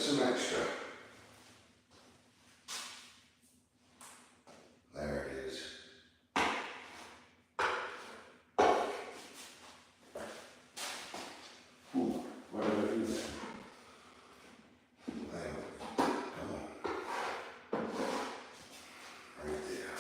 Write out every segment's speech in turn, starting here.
some extra. There it is. Ooh, why did I do that? Come on. Right there.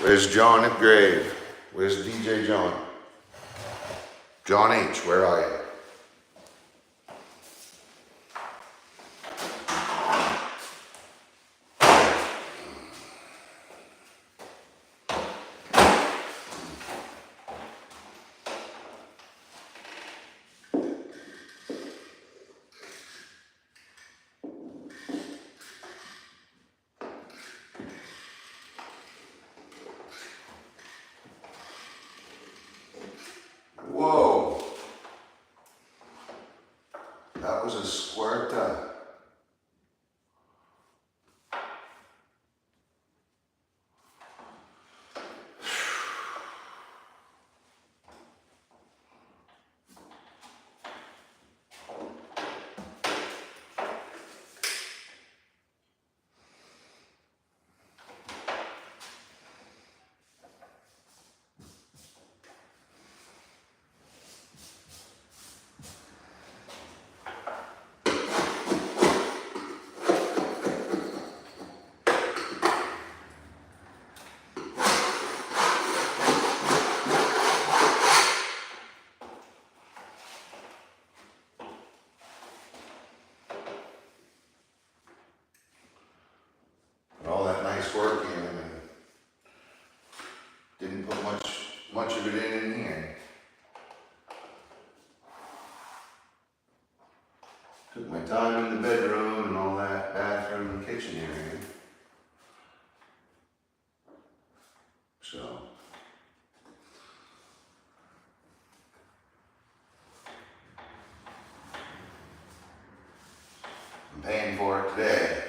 Where's John at Grave? Where's DJ John? John H, where are you? Whoa, that was a squirt. All that nice work in and didn't put much of it in here. Took my time in the bedroom and all that, bathroom and kitchen area. So I'm paying for it today.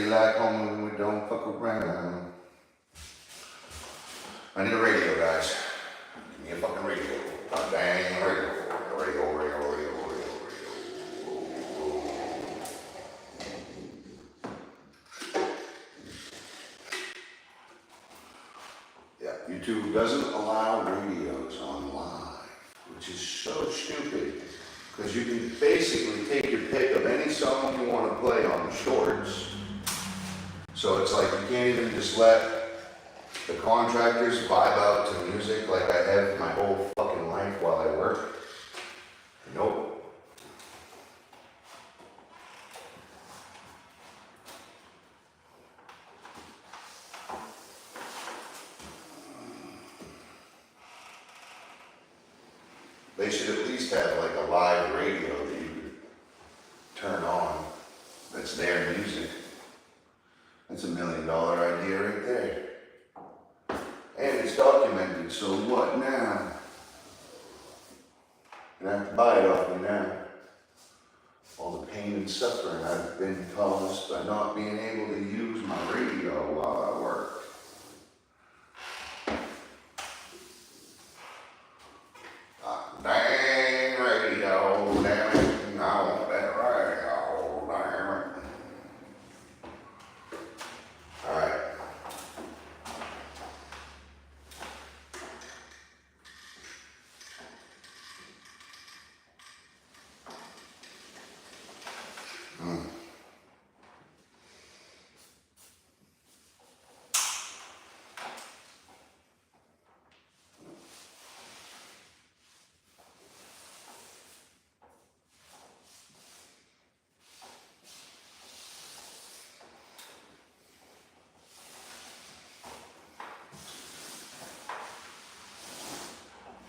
like home when we don't fuck around. I need a radio, guys. Give me a fucking radio. A dang radio. Radio. Yeah, YouTube doesn't allow radios on live, which is so stupid. Because you can basically take your pick of any song you want to play on the shorts. So it's like you can't even just let the contractors vibe out to music like I have my whole fucking life while I work. Nope. They should at least have like a live radio that you could turn on that's their music. That's $1 million idea right there. And it's documented, so what now? You're gonna have to buy it off me now. All the pain and suffering I've been caused by not being able to use my radio while I work. Dang radio, damn it. I want that radio, damn it. Alright.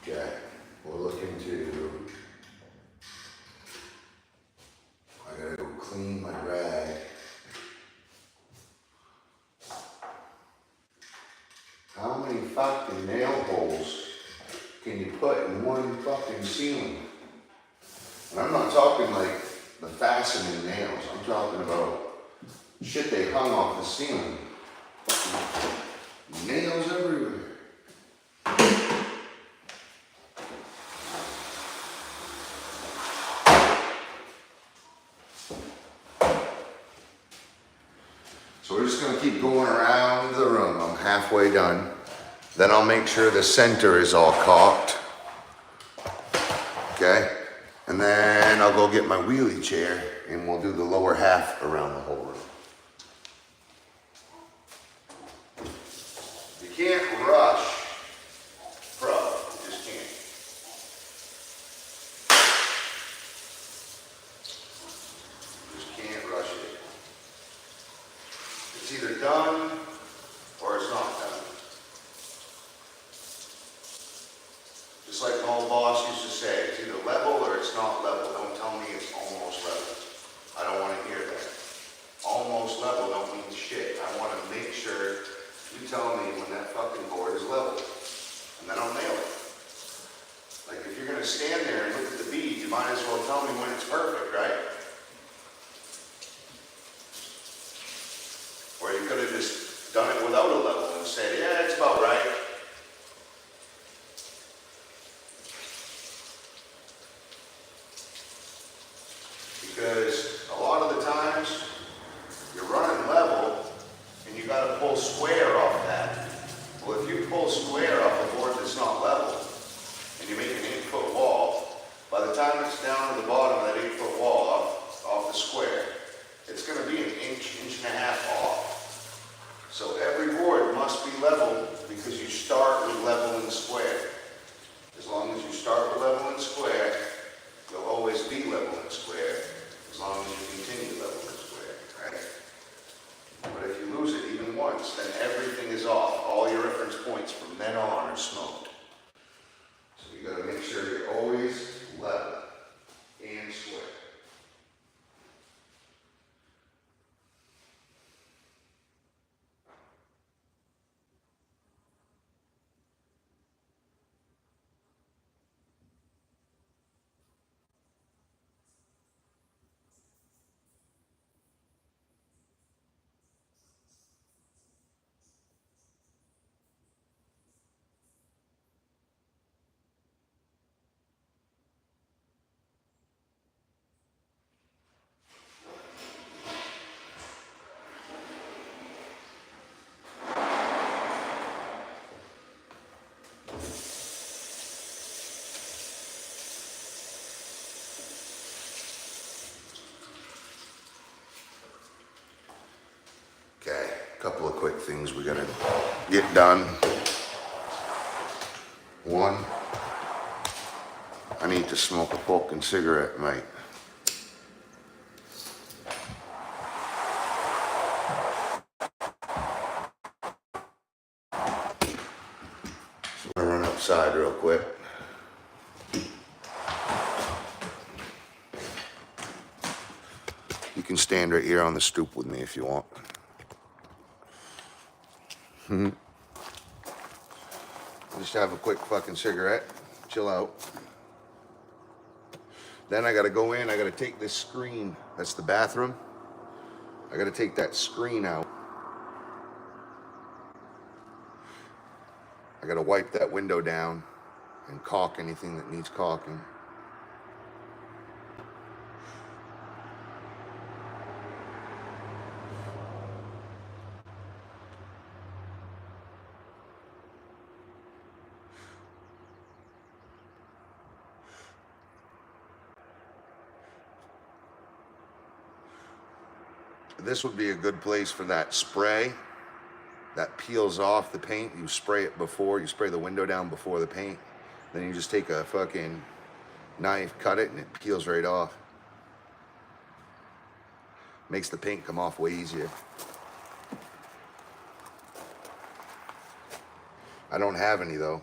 Okay, we're looking to, I gotta go clean my rag. How many fucking nail holes can you put in one fucking ceiling? And I'm not talking like the fastening nails, I'm talking about shit they hung off the ceiling. Fucking nails everywhere. So we're just gonna keep going around the room. I'm halfway done. Then I'll make sure the center is all caulked. Okay? And then I'll go get my wheelie chair and we'll do the lower half around the whole room. You can't rush, bro. You just can't. You just can't rush it. It's either done or it's not done. Just like an old boss used to say, it's either level or it's not level. Don't tell me it's almost level. I don't want to hear that. Almost level don't mean shit. I want to make sure you tell me when that fucking board is level. And then I'll nail it. Like if you're going to stand there and look at the bead, you might as well tell me when it's perfect, right? Or you could have just done it without a level and said, yeah, it's about right. Because a lot of the times, you're running level and you got to pull square off that. Well, if you pull square off a board that's not level and you make an 8-foot wall, by the time it's down to the bottom of that 8-foot wall off the square, it's going to be an inch and a half off. So every board must be level because you start with level and square. As long as you start with level and square, you'll always be level and square as long as you continue level and square, right? But if you lose it even once, then everything is off. All your reference points from then on are smoked. So you got to make sure you're always level and square. things we gotta get done. One, I need to smoke a fucking cigarette, mate. So I'm gonna run outside real quick. You can stand right here on the stoop with me if you want. Just have a quick fucking cigarette, chill out. Then I gotta go in, I gotta take this screen, that's the bathroom. I gotta take that screen out. I gotta wipe that window down and caulk anything that needs caulking. This would be a good place for that spray that peels off the paint. You spray it before, you spray the window down before the paint. Then you just take a fucking knife, cut it, and it peels right off. Makes the paint come off way easier. I don't have any though.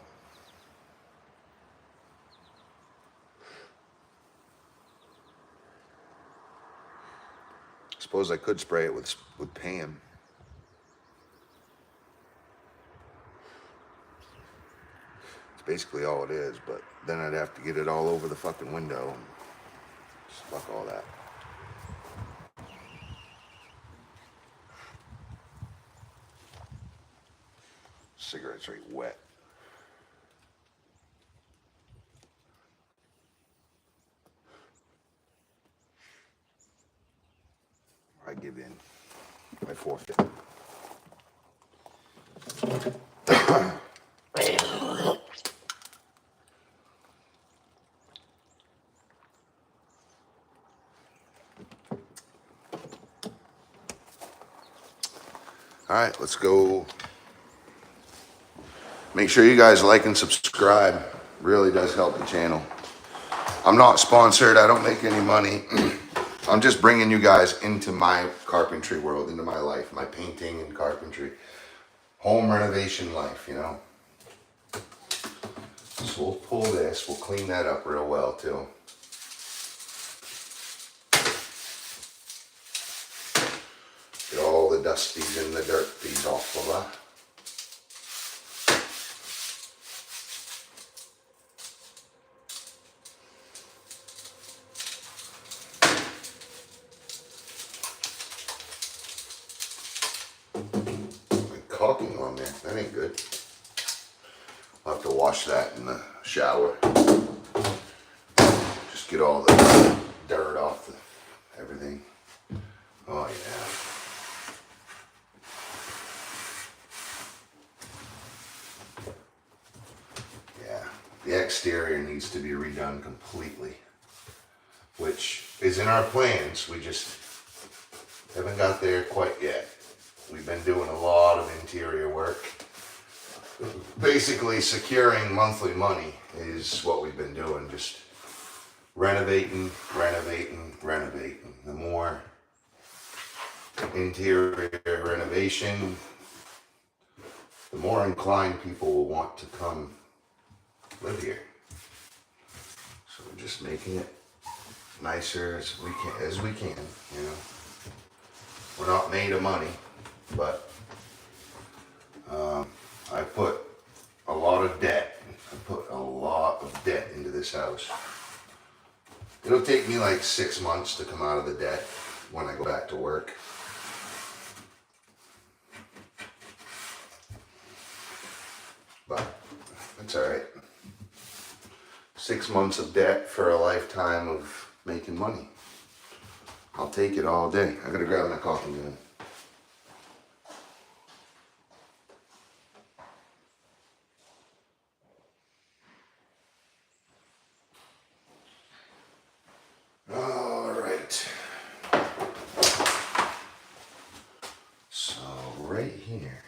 Suppose I could spray it with Pam. It's basically all it is, but then I'd have to get it all over the fucking window. Just fuck all that. Cigarette's right wet. I give in. I forfeit. All right, let's go. Make sure you guys like and subscribe. Really does help the channel. I'm not sponsored. I don't make any money. I'm just bringing you guys into my carpentry world, into my life, my painting and carpentry, home renovation life, you know. So we'll pull this, we'll clean that up real well too. Get all the dusties and the dirties off of that. Caulking on there, that ain't good. I'll have to wash that in the shower. Just get all the dirt off everything. Oh yeah. Yeah, the exterior needs to be redone completely, which is in our plans. We just haven't got there quite yet. We've been doing a lot of interior work. Basically, securing monthly money is what we've been doing. Just renovating, renovating, renovating. The more interior renovation, the more inclined people will want to come live here. So we're just making it nicer as we can, you know. We're not made of money. But I put a lot of debt. I put a lot of debt into this house. It'll take me like 6 months to come out of the debt when I go back to work. But that's all right. 6 months of debt for a lifetime of making money. I'll take it all day. I gotta grab my coffee gun. All right. So right here.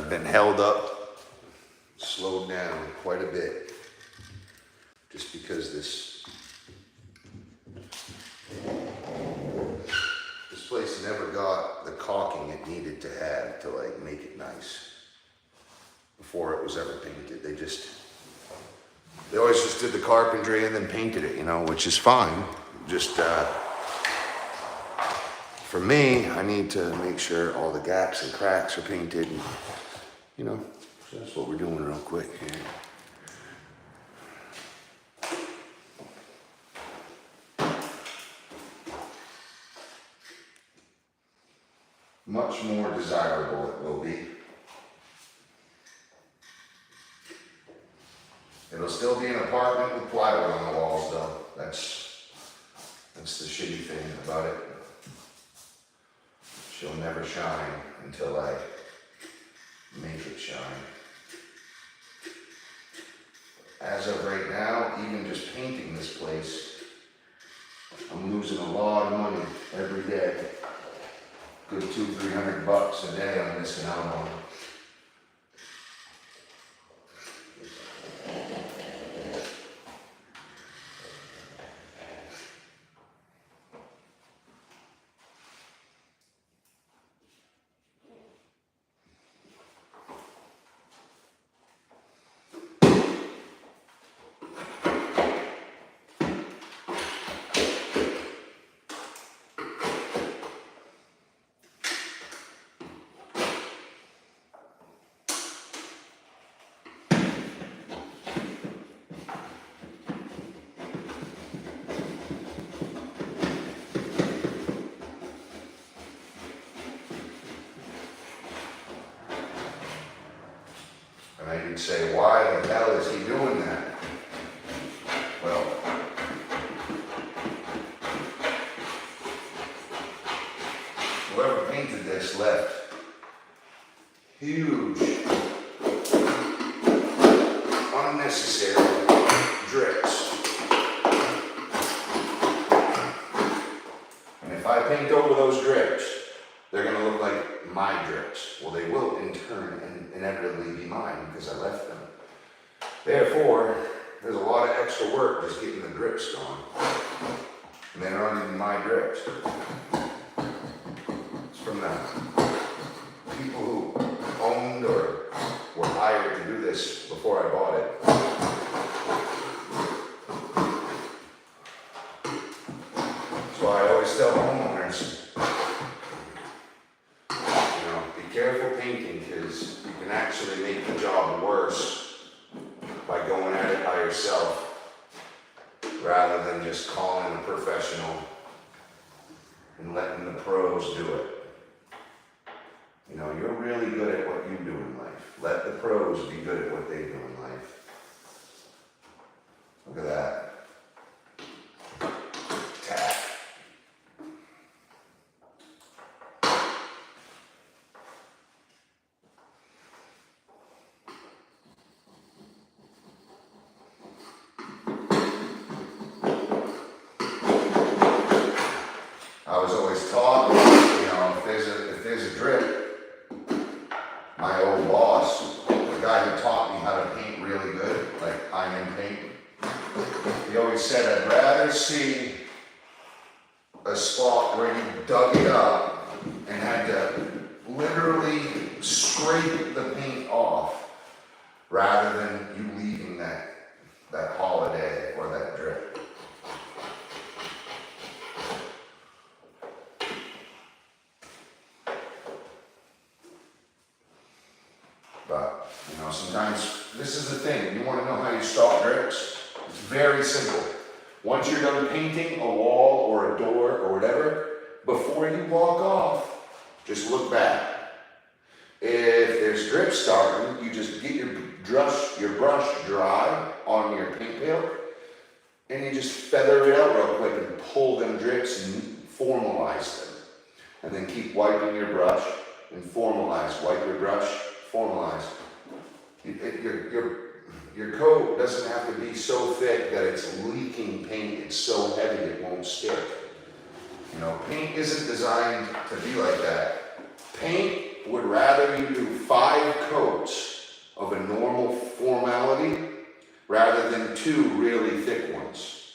I've been held up, slowed down quite a bit, just because this place never got the caulking it needed to have to like make it nice before it was ever painted. They always just did the carpentry and then painted it, you know, which is fine. Just for me, I need to make sure all the gaps and cracks are painted, and, you know, so that's what we're doing real quick here. Much more desirable it will be. It'll still be an apartment with plywood on the walls though. That's the shitty thing about it. She'll never shine until I make it shine. As of right now, even just painting this place, I'm losing a lot of money every day. Good $200-300 a day I'm missing out on. And I could say, why the hell is he doing that? Well, whoever painted this left huge, unnecessary drips. And if I paint over those drips, they're going to look like my drips. Well, they will in turn and inevitably be mine because I left them. Therefore, there's a lot of extra work just getting the drips gone. And they're not even my drips. It's from the people who owned or were hired to do this before I bought it. That's why I always tell homeowners, be careful painting because you can actually make the job worse by going at it by yourself rather than just calling a professional and letting the pros do it. You know, you're really good at what you do in life. Let the pros be good at what they do in life. Look at that. Tack. I was always taught, if there's a drip, my old boss, the guy who taught me how to paint really good, like high-end paint, he always said, I'd rather see a spot where you dug it up and had to literally scrape the paint off rather than you leaving that holiday or that drip. But, sometimes this is the thing. You want to know how you stop drips? It's very simple. Once you're done painting a wall or a door or whatever, before you walk off, just look back. If there's drips starting, you just get your brush dry on your paint pail, and you just feather it out real quick and pull them drips and formalize them. And then keep wiping your brush and formalize. Wipe your brush, formalize. Your coat doesn't have to be so thick that it's leaking paint. It's so heavy it won't stick. Paint isn't designed to be like that. Paint would rather you do 5 coats of a normal formality rather than 2 really thick ones.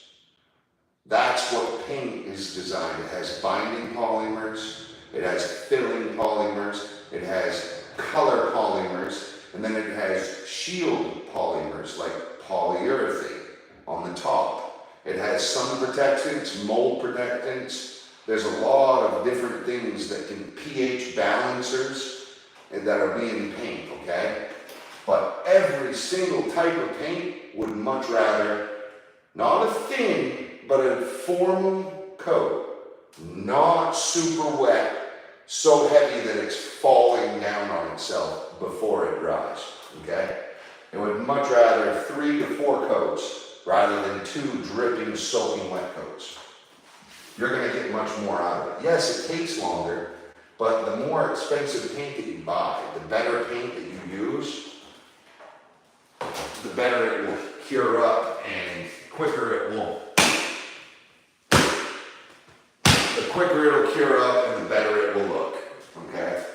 That's what paint is designed. It has binding polymers, it has filling polymers, it has color polymers, and then it has shield polymers like polyurethane on the top. It has sun protectants, mold protectants. There's a lot of different things that can pH balancers and that are being paint, okay? But every single type of paint would much rather not a thin, but a formal coat, not super wet, so heavy that it's falling down on itself before it dries, okay? It would much rather 3 to 4 coats rather than 2 dripping, soaking wet coats. You're gonna get much more out of it. Yes, it takes longer, but the more expensive paint that you buy, the better paint that you use, the better it will cure up and quicker it will. The quicker it'll cure up and the better it will look, okay?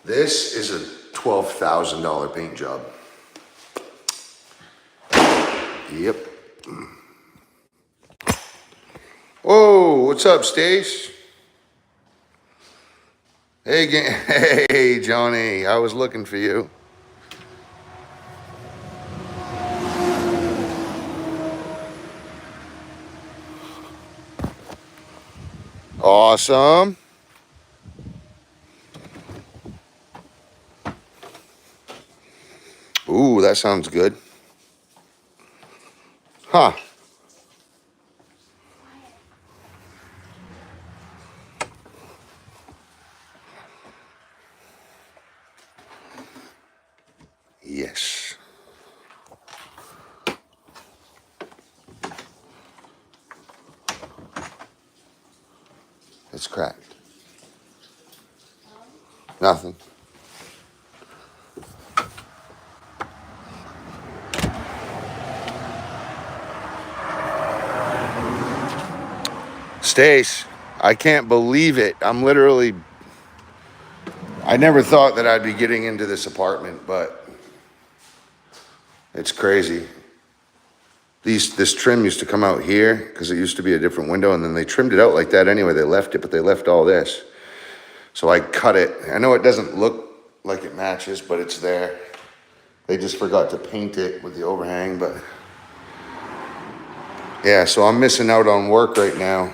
This is a $12,000 paint job. Yep. Whoa, what's up, Stace? Hey, hey, Johnny, I was looking for you. Awesome. Ooh, that sounds good. Huh. Yes. It's cracked. Nothing. Stace, I can't believe it. I never thought that I'd be getting into this apartment, but it's crazy. This trim used to come out here because it used to be a different window, and then they trimmed it out like that anyway. They left it, but they left all this. So I cut it. I know it doesn't look like it matches, but it's there. They just forgot to paint it with the overhang, but yeah, so I'm missing out on work right now,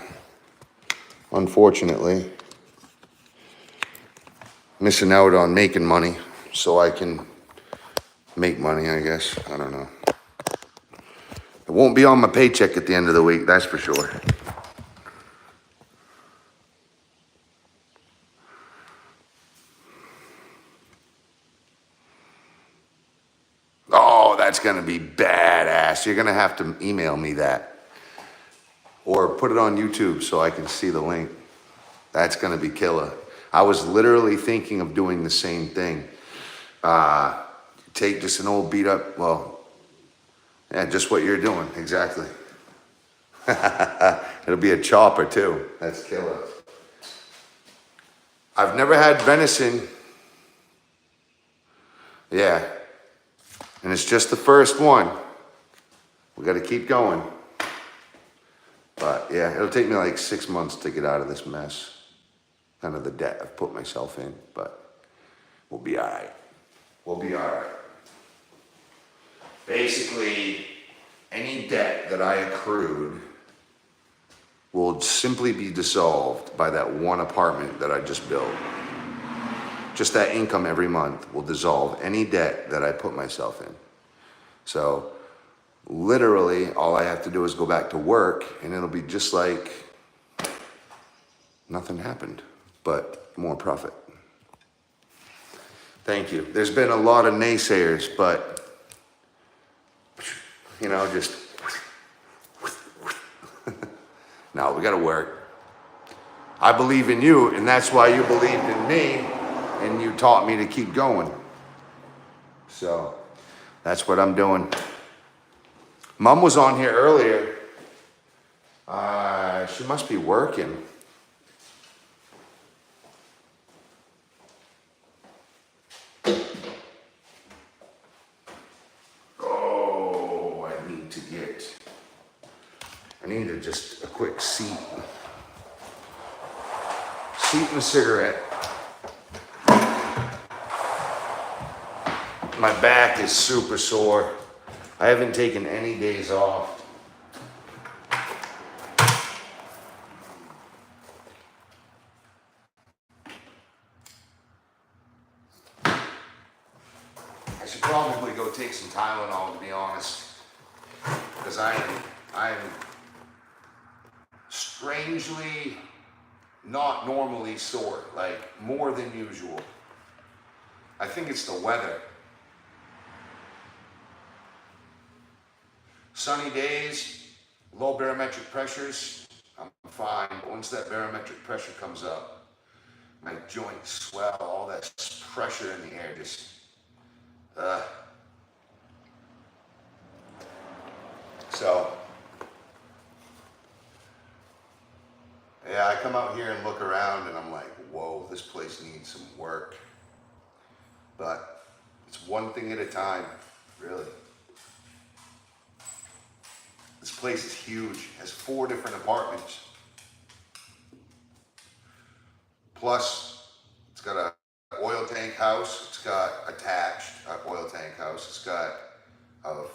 unfortunately. Missing out on making money so I can make money, I guess. I don't know. It won't be on my paycheck at the end of the week, that's for sure. Oh, that's gonna be badass. You're gonna have to email me that. Or put it on YouTube so I can see the link. That's gonna be killer. I was literally thinking of doing the same thing. Take just an old beat up, well, yeah, just what you're doing, exactly. It'll be a chopper too. That's killer. I've never had venison. Yeah. And it's just the first one. We gotta keep going. But yeah, it'll take me like 6 months to get out of this mess. Kind of the debt I've put myself in, but we'll be all right. We'll be all right. Basically, any debt that I accrued will simply be dissolved by that one apartment that I just built. Just that income every month will dissolve any debt that I put myself in. So literally, all I have to do is go back to work and it'll be just like nothing happened, but more profit. Thank you. There's been a lot of naysayers, but just no, we gotta work. I believe in you, and that's why you believed in me, and you taught me to keep going. So that's what I'm doing. Mom was on here earlier. She must be working. Oh, I need just a quick seat. Seat and a cigarette. My back is super sore. I haven't taken any days off. I should probably go take some Tylenol, to be honest, because I am strangely not normally sore, like more than usual. I think it's the weather. Sunny days, low barometric pressures, I'm fine. But once that barometric pressure comes up, my joints swell, all that pressure in the air just, So, yeah, I come out here and look around and I'm like, whoa, this place needs some work. but it's one thing at a time, really. This place is huge, has 4 different apartments. Plus, it's got a oil tank house, it's got attached oil tank house, it's got a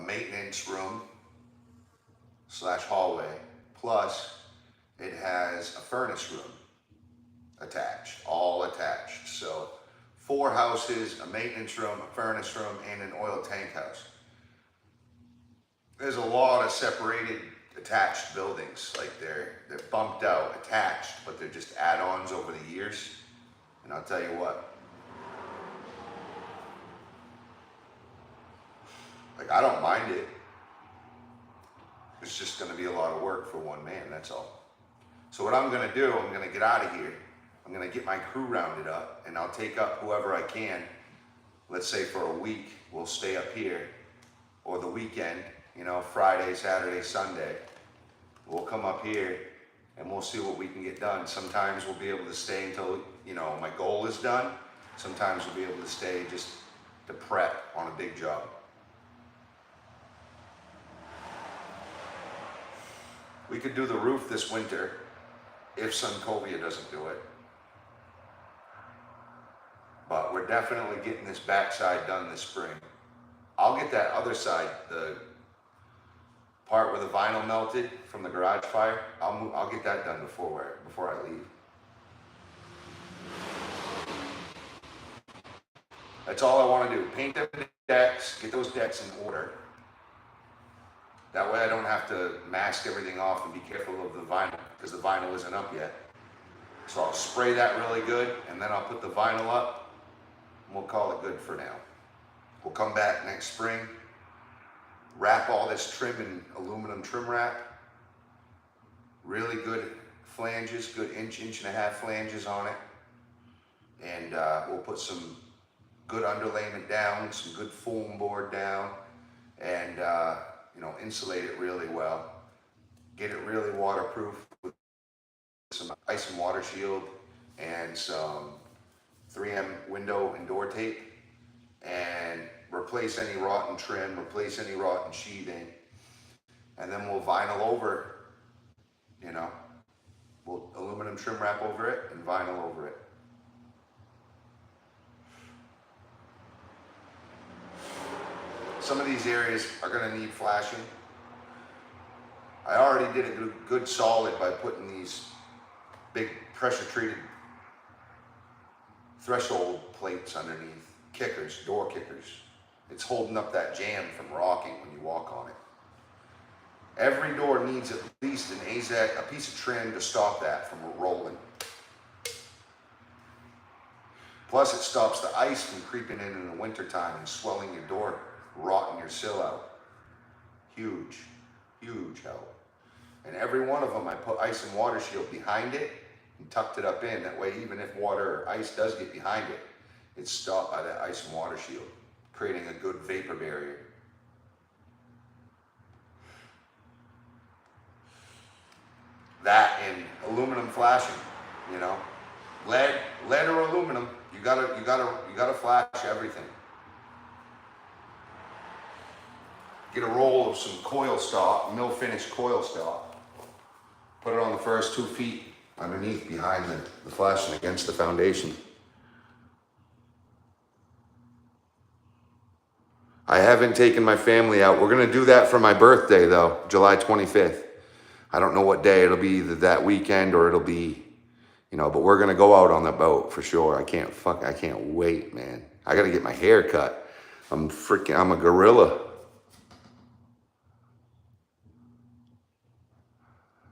maintenance room / hallway, plus it has a furnace room attached, all attached. So 4 houses, a maintenance room, a furnace room, and an oil tank house. There's a lot of separated attached buildings, like they're bumped out, attached, but they're just add-ons over the years. And I'll tell you what, like, I don't mind it. It's just gonna be a lot of work for one man, that's all. So what I'm gonna do, I'm gonna get out of here. I'm gonna get my crew rounded up, and I'll take up whoever I can. Let's say for a week, we'll stay up here, or the weekend, you know, Friday, Saturday, Sunday. We'll come up here and we'll see what we can get done. Sometimes we'll be able to stay until, you know, my goal is done. Sometimes we'll be able to stay just to prep on a big job. We could do the roof this winter if Sunkovia doesn't do it. But we're definitely getting this backside done this spring. I'll get that other side, the part where the vinyl melted from the garage fire, I'll get that done before I leave. That's all I want to do. Paint them decks, get those decks in order. That way I don't have to mask everything off and be careful of the vinyl, because the vinyl isn't up yet. So I'll spray that really good, and then I'll put the vinyl up, and we'll call it good for now. We'll come back next spring, wrap all this trim in aluminum trim wrap. Really good flanges, good inch and a half flanges on it. And we'll put some good underlayment down, some good foam board down, and you know, insulate it really well. Get it really waterproof with some ice and water shield and some 3M window and door tape, and replace any rotten trim, replace any rotten sheathing, and then we'll vinyl over, you know, we'll aluminum trim wrap over it and vinyl over it. Some of these areas are going to need flashing. I already did a good solid by putting these big pressure treated threshold plates underneath, kickers, door kickers. It's holding up that jamb from rocking when you walk on it. Every door needs at least an AZ, a piece of trim to stop that from rolling. Plus it stops the ice from creeping in the wintertime and swelling your door, rotting your sill out. Huge, huge help. And every one of them I put ice and water shield behind it and tucked it up in. That way, even if water or ice does get behind it, it's stopped by that ice and water shield, creating a good vapor barrier. That and aluminum flashing, you know, lead or aluminum. You gotta flash everything. Get a roll of some coil stock, mill finish coil stock. Put it on the first 2 feet underneath behind the flashing against the foundation. I haven't taken my family out. We're gonna do that for my birthday though, July 25th. I don't know what day. It'll be either that weekend or it'll be, you know, but we're gonna go out on the boat for sure. I can't wait, man. I gotta get my hair cut. I'm a gorilla.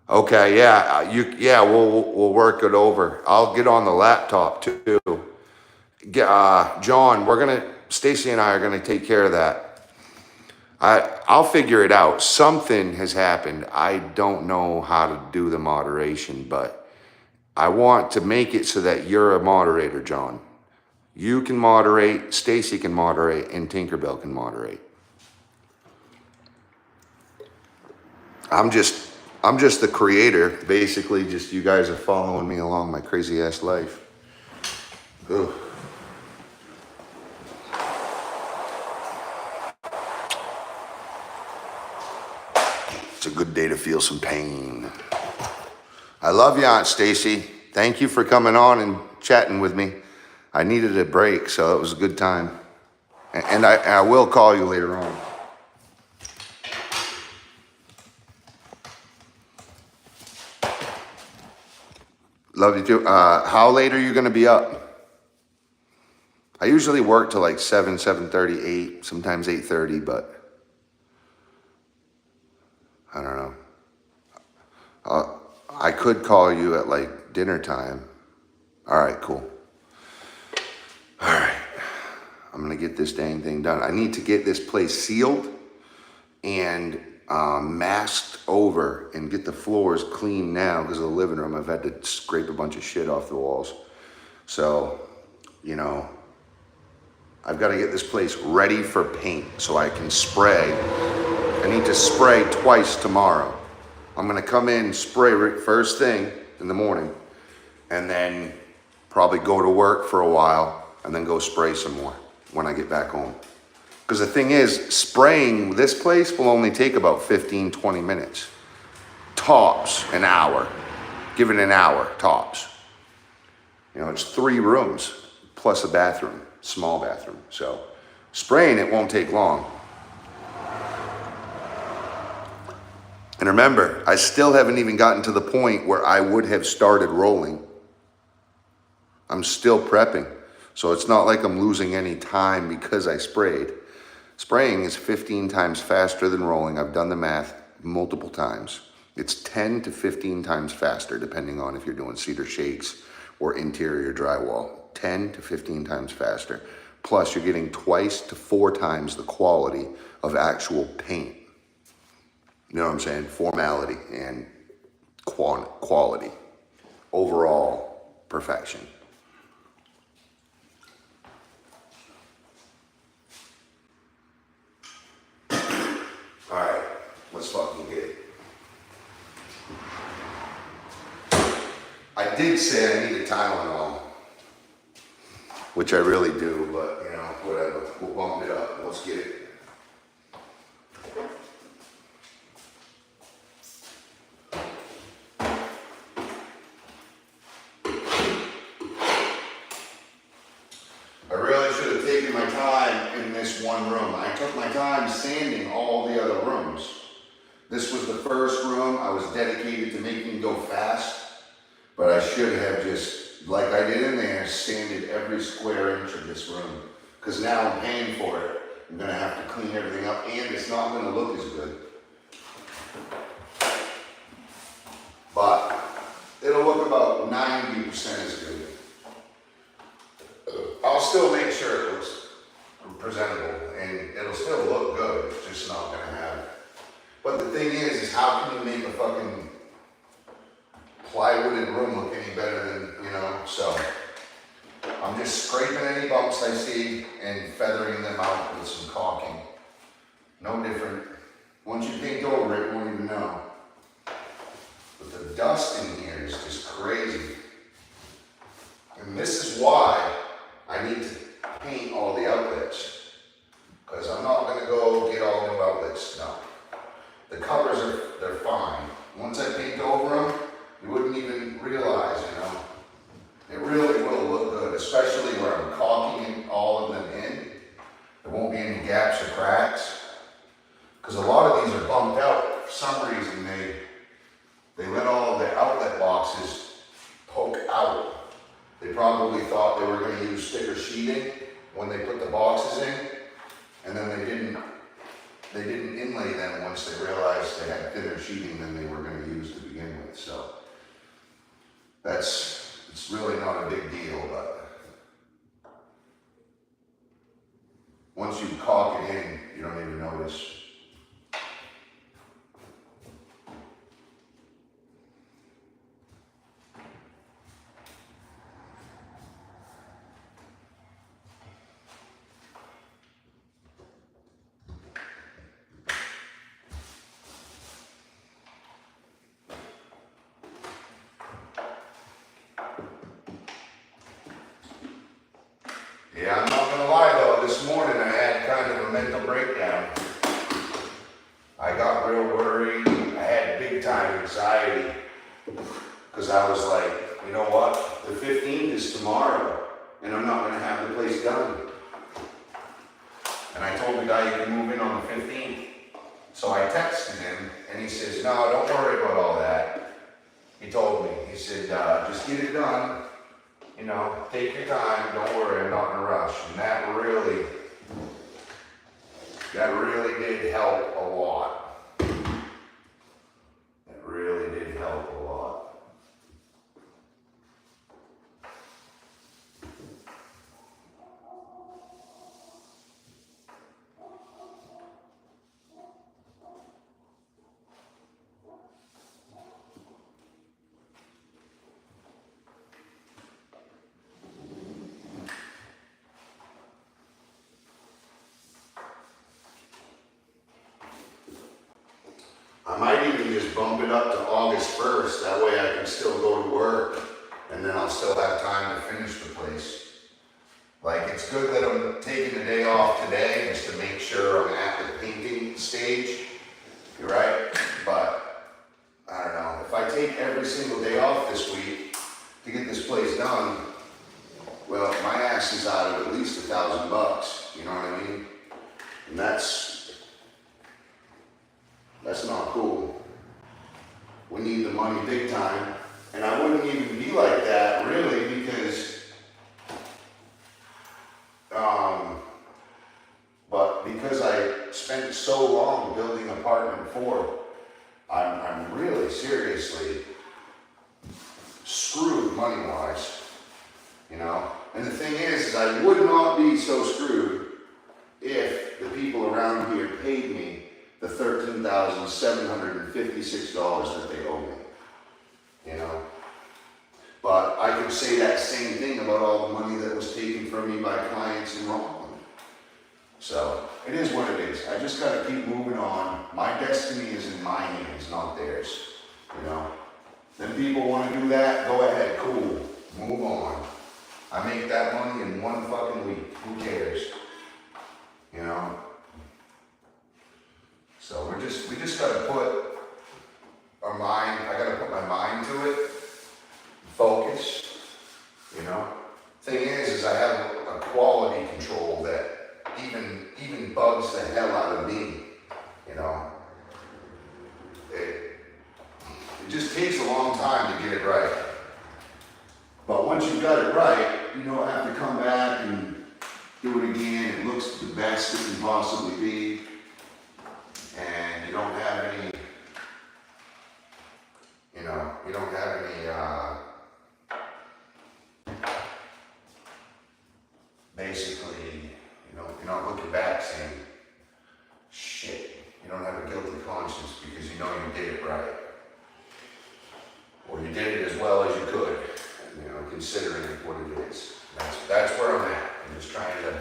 Okay, yeah, we'll work it over. I'll get on the laptop too. John, Stacy and I are gonna take care of that. I'll figure it out. Something has happened. I don't know how to do the moderation, but I want to make it so that you're a moderator, John. You can moderate, Stacy can moderate, and Tinkerbell can moderate. I'm just the creator, basically. Just you guys are following me along my crazy ass life. Ugh. It's a good day to feel some pain. I love you, Aunt Stacy. Thank you for coming on and chatting with me. I needed a break, so it was a good time. And I will call you later on. Love you too. How late are you gonna be up? I usually work till like 7, 7:30, 8, sometimes 8:30, but I don't know. I could call you at like dinner time. All right, cool. All right, I'm gonna get this dang thing done. I need to get this place sealed and masked over and get the floors clean now because of the living room. I've had to scrape a bunch of shit off the walls. So, you know, I've got to get this place ready for paint so I can spray. I need to spray twice tomorrow. I'm gonna come in, spray first thing in the morning, and then probably go to work for a while and then go spray some more when I get back home. Because the thing is, spraying this place will only take about 15, 20 minutes. Tops, an hour. Give it an hour, tops. You know, it's 3 rooms plus a bathroom, small bathroom. So spraying it won't take long. And remember, I still haven't even gotten to the point where I would have started rolling. I'm still prepping. So it's not like I'm losing any time because I sprayed. Spraying is 15 times faster than rolling. I've done the math multiple times. It's 10 to 15 times faster, depending on if you're doing cedar shakes or interior drywall. 10 to 15 times faster. Plus, you're getting twice to 4 times the quality of actual paint. You know what I'm saying? Formality and quality. Overall perfection. All right, let's fucking get it. I did say I needed Tylenol, which I really do, but you know, whatever. We'll bump it up. Let's get it. I really should have taken my time in this one room. I took my time sanding all the other rooms. This was the first room. I was dedicated to making it go fast, but I should have just, like I did in there, sanded every square inch of this room. Because now I'm paying for it. I'm gonna have to clean everything up and it's not gonna look as good. But it'll look about 90% as good. I'll still make sure it looks presentable and it'll still look good, it's just not gonna have. But the thing is how can you make a fucking plywooded room look any better than, you know, so. I'm just scraping any bumps I see and feathering them out with some caulking. No different. Once you paint over it, you won't even know. But the dust in here is just crazy. And this is why I need to paint all the outlets. Because I'm not gonna go get all new outlets, no. The covers they're fine. Once I paint over them, you wouldn't even realize, you know. It really will look good, especially where I'm caulking all of them in. There won't be any gaps or cracks. Because a lot of these are bumped out. For some reason, they let all of their outlet boxes poke out. They probably thought they were going to use thicker sheeting when they put the boxes in, and then they didn't inlay them once they realized they had thinner sheeting than they were going to use to begin with. So it's really not a big deal, but once you caulk it in, you don't even notice. Yeah, I'm not gonna lie though, this morning I had kind of a mental breakdown. I got real worried, I had big time anxiety, because I was like, you know what, the 15th is tomorrow, and I'm not gonna have the place done. And I told the guy you can move in on the 15th. So I texted him, and he says, no, don't worry about all that. He told me, he said, just get it done. You know, take your time, don't worry, I'm not in a rush. And that really did help a lot. It really did help a lot. I might even just bump it up to August 1st, that way I can still go to work, and then I'll still have time to finish the place. Like, it's good that I'm taking the day off today, just to make sure I'm at the painting stage, you're right, but, I don't know, if I take every single day off this week to get this place done, well, my ass is out of at least $1,000, you know what I mean? And that's not cool. We need the money big time. And I wouldn't even be like that really because, but because I spent so long building apartment 4, I'm really seriously screwed money-wise, you know? And the thing is I would not be so screwed if the people around here paid me the $13,756 that they owe me, you know? But I could say that same thing about all the money that was taken from me by clients in Rockland. So, it is what it is. I just gotta keep moving on. My destiny is in my hands, not theirs, you know? Then people wanna do that, go ahead, cool, move on. I make that money in one fucking week, who cares? You know? So we just gotta put our mind, I gotta put my mind to it, focus, you know? Thing is I have a quality control that even bugs the hell out of me, you know? It just takes a long time to get it right. But once you've got it right, you don't have to come back and do it again. It looks the best it can possibly be. And you don't have any, you know, you don't have any, basically, you know, you're not looking back saying, shit, you don't have a guilty conscience because you know you did it right. Or you did it as well as you could, you know, considering what it is. That's where I'm at. I'm just trying to,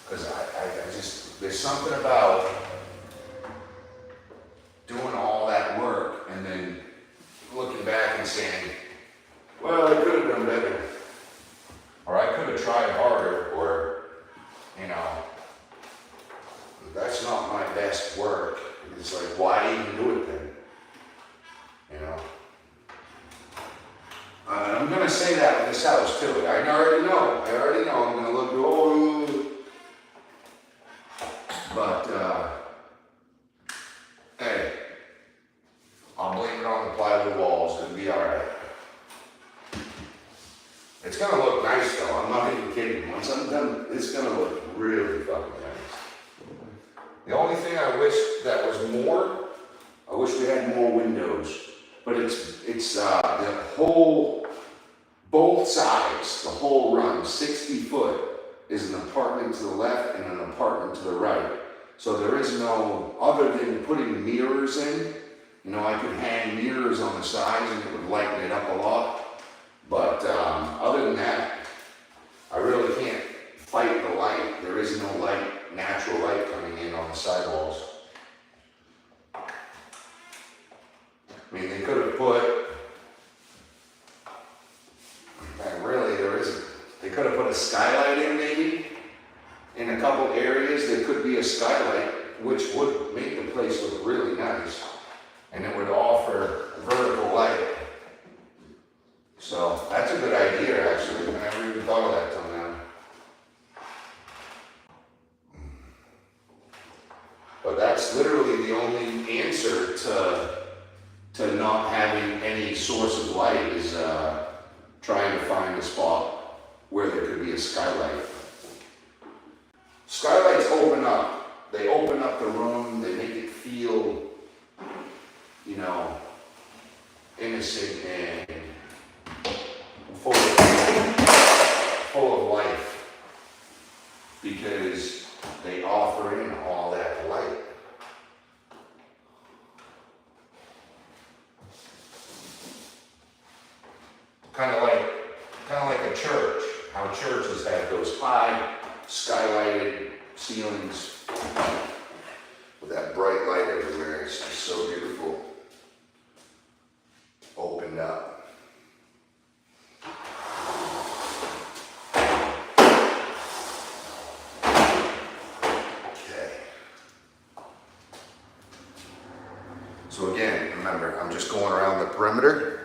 because I just, there's something about doing all that work and then looking back and saying, well, I could have done better. Or I could have tried harder, or, you know, that's not my best work. It's like, why even do it then? You know? I'm going to say that with this house too. I already know I'm going to look, oh, but, hey, I'll blame it on the plywood walls, it'll be alright. It's going to look nice though, I'm not even kidding. Once I'm done, it's going to look really fucking nice. The only thing I wish that was more, I wish we had more windows. But it's the whole, both sides, the whole run, 60 foot, is an apartment to the left and an apartment to the right. So there is no, other than putting mirrors in, you know, I could hang mirrors on the sides and it would lighten it up a lot. But other than that, I really can't fight the light. There is no light, natural light coming in on the sidewalls. I mean, they could have put, and really there isn't, they could have put a skylight in maybe. In a couple areas, there could be a skylight, which would make the place look really nice. And it would offer vertical light. So that's a good idea, actually. I never even thought of that till now. But that's literally the only answer to not having any source of light is trying to find a spot where there could be a skylight. Skylights open up. They open up the room. They make it feel, you know, innocent and full of life, because they offer in all that light. Kind of like a church. How churches have those high skylighted ceilings with that bright light everywhere. It's just so beautiful. Opened up. So again, remember, I'm just going around the perimeter.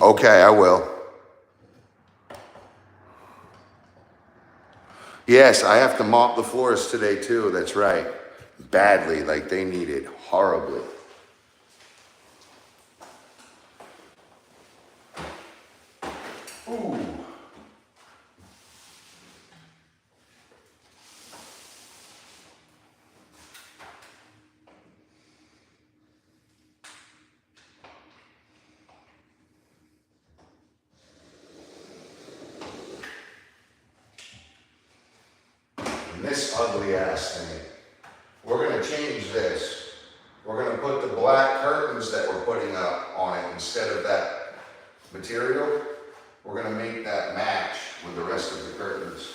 Okay, I will. Yes, I have to mop the floors today too, that's right. Badly, like they need it horribly. Ooh. This ugly ass thing. We're gonna change this. We're gonna put the black curtains that we're putting up on it instead of that material. We're gonna make that match with the rest of the curtains.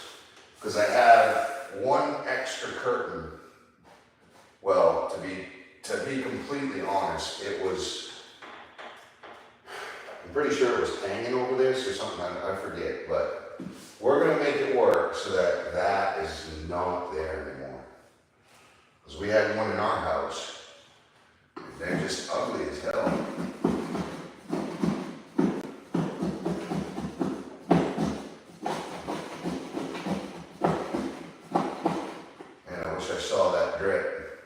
Because I have one extra curtain. Well, to be completely honest, it was, I'm pretty sure it was hanging over this or something, I forget, but we're gonna make it work so that that is not there anymore. Because we had one in our house, and they're just ugly as hell. And I wish I saw that drip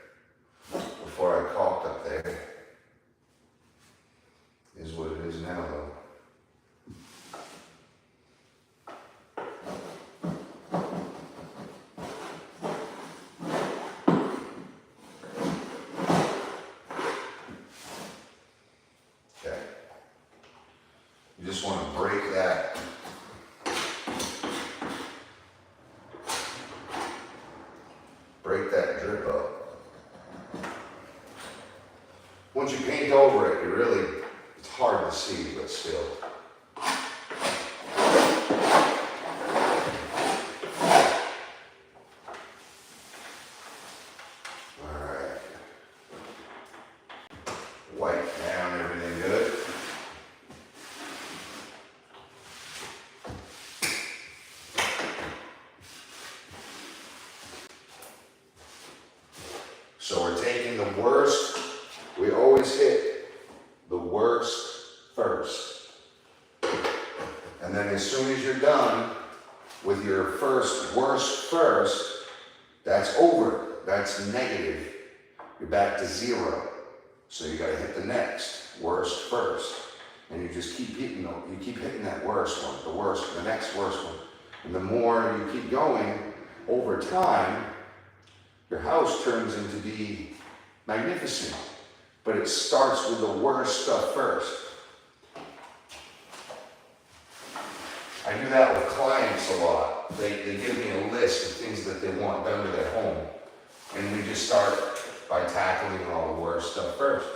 before I caulked up there. Is what it is now though. You just want to break that. Break that drip up. Once you paint over it, it's hard to see, but still. Alright. Wipe down everything good. So we're taking the worst, we always hit the worst first. And then as soon as you're done with your worst first, that's over, that's negative. You're back to 0. So you gotta hit the next, worst first. And you just keep hitting them, you keep hitting that worst one, the next worst one. And the more you keep going, over time, your house turns into be magnificent, but it starts with the worst stuff first. I do that with clients a lot. They give me a list of things that they want done to their home, and we just start by tackling all the worst stuff first.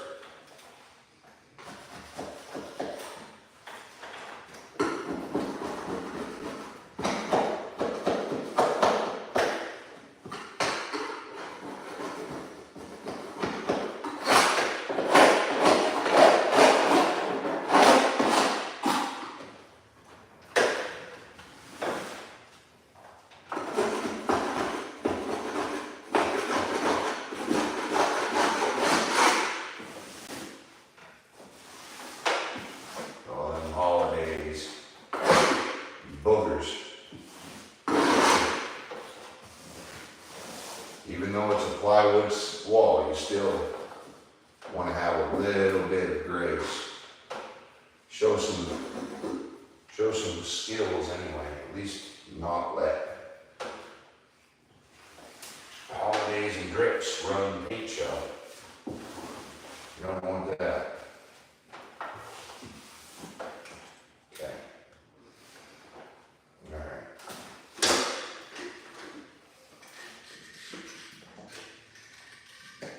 show some skills anyway, at least not let holidays and drips run the paint show. You don't want that. Okay. All right. Okay.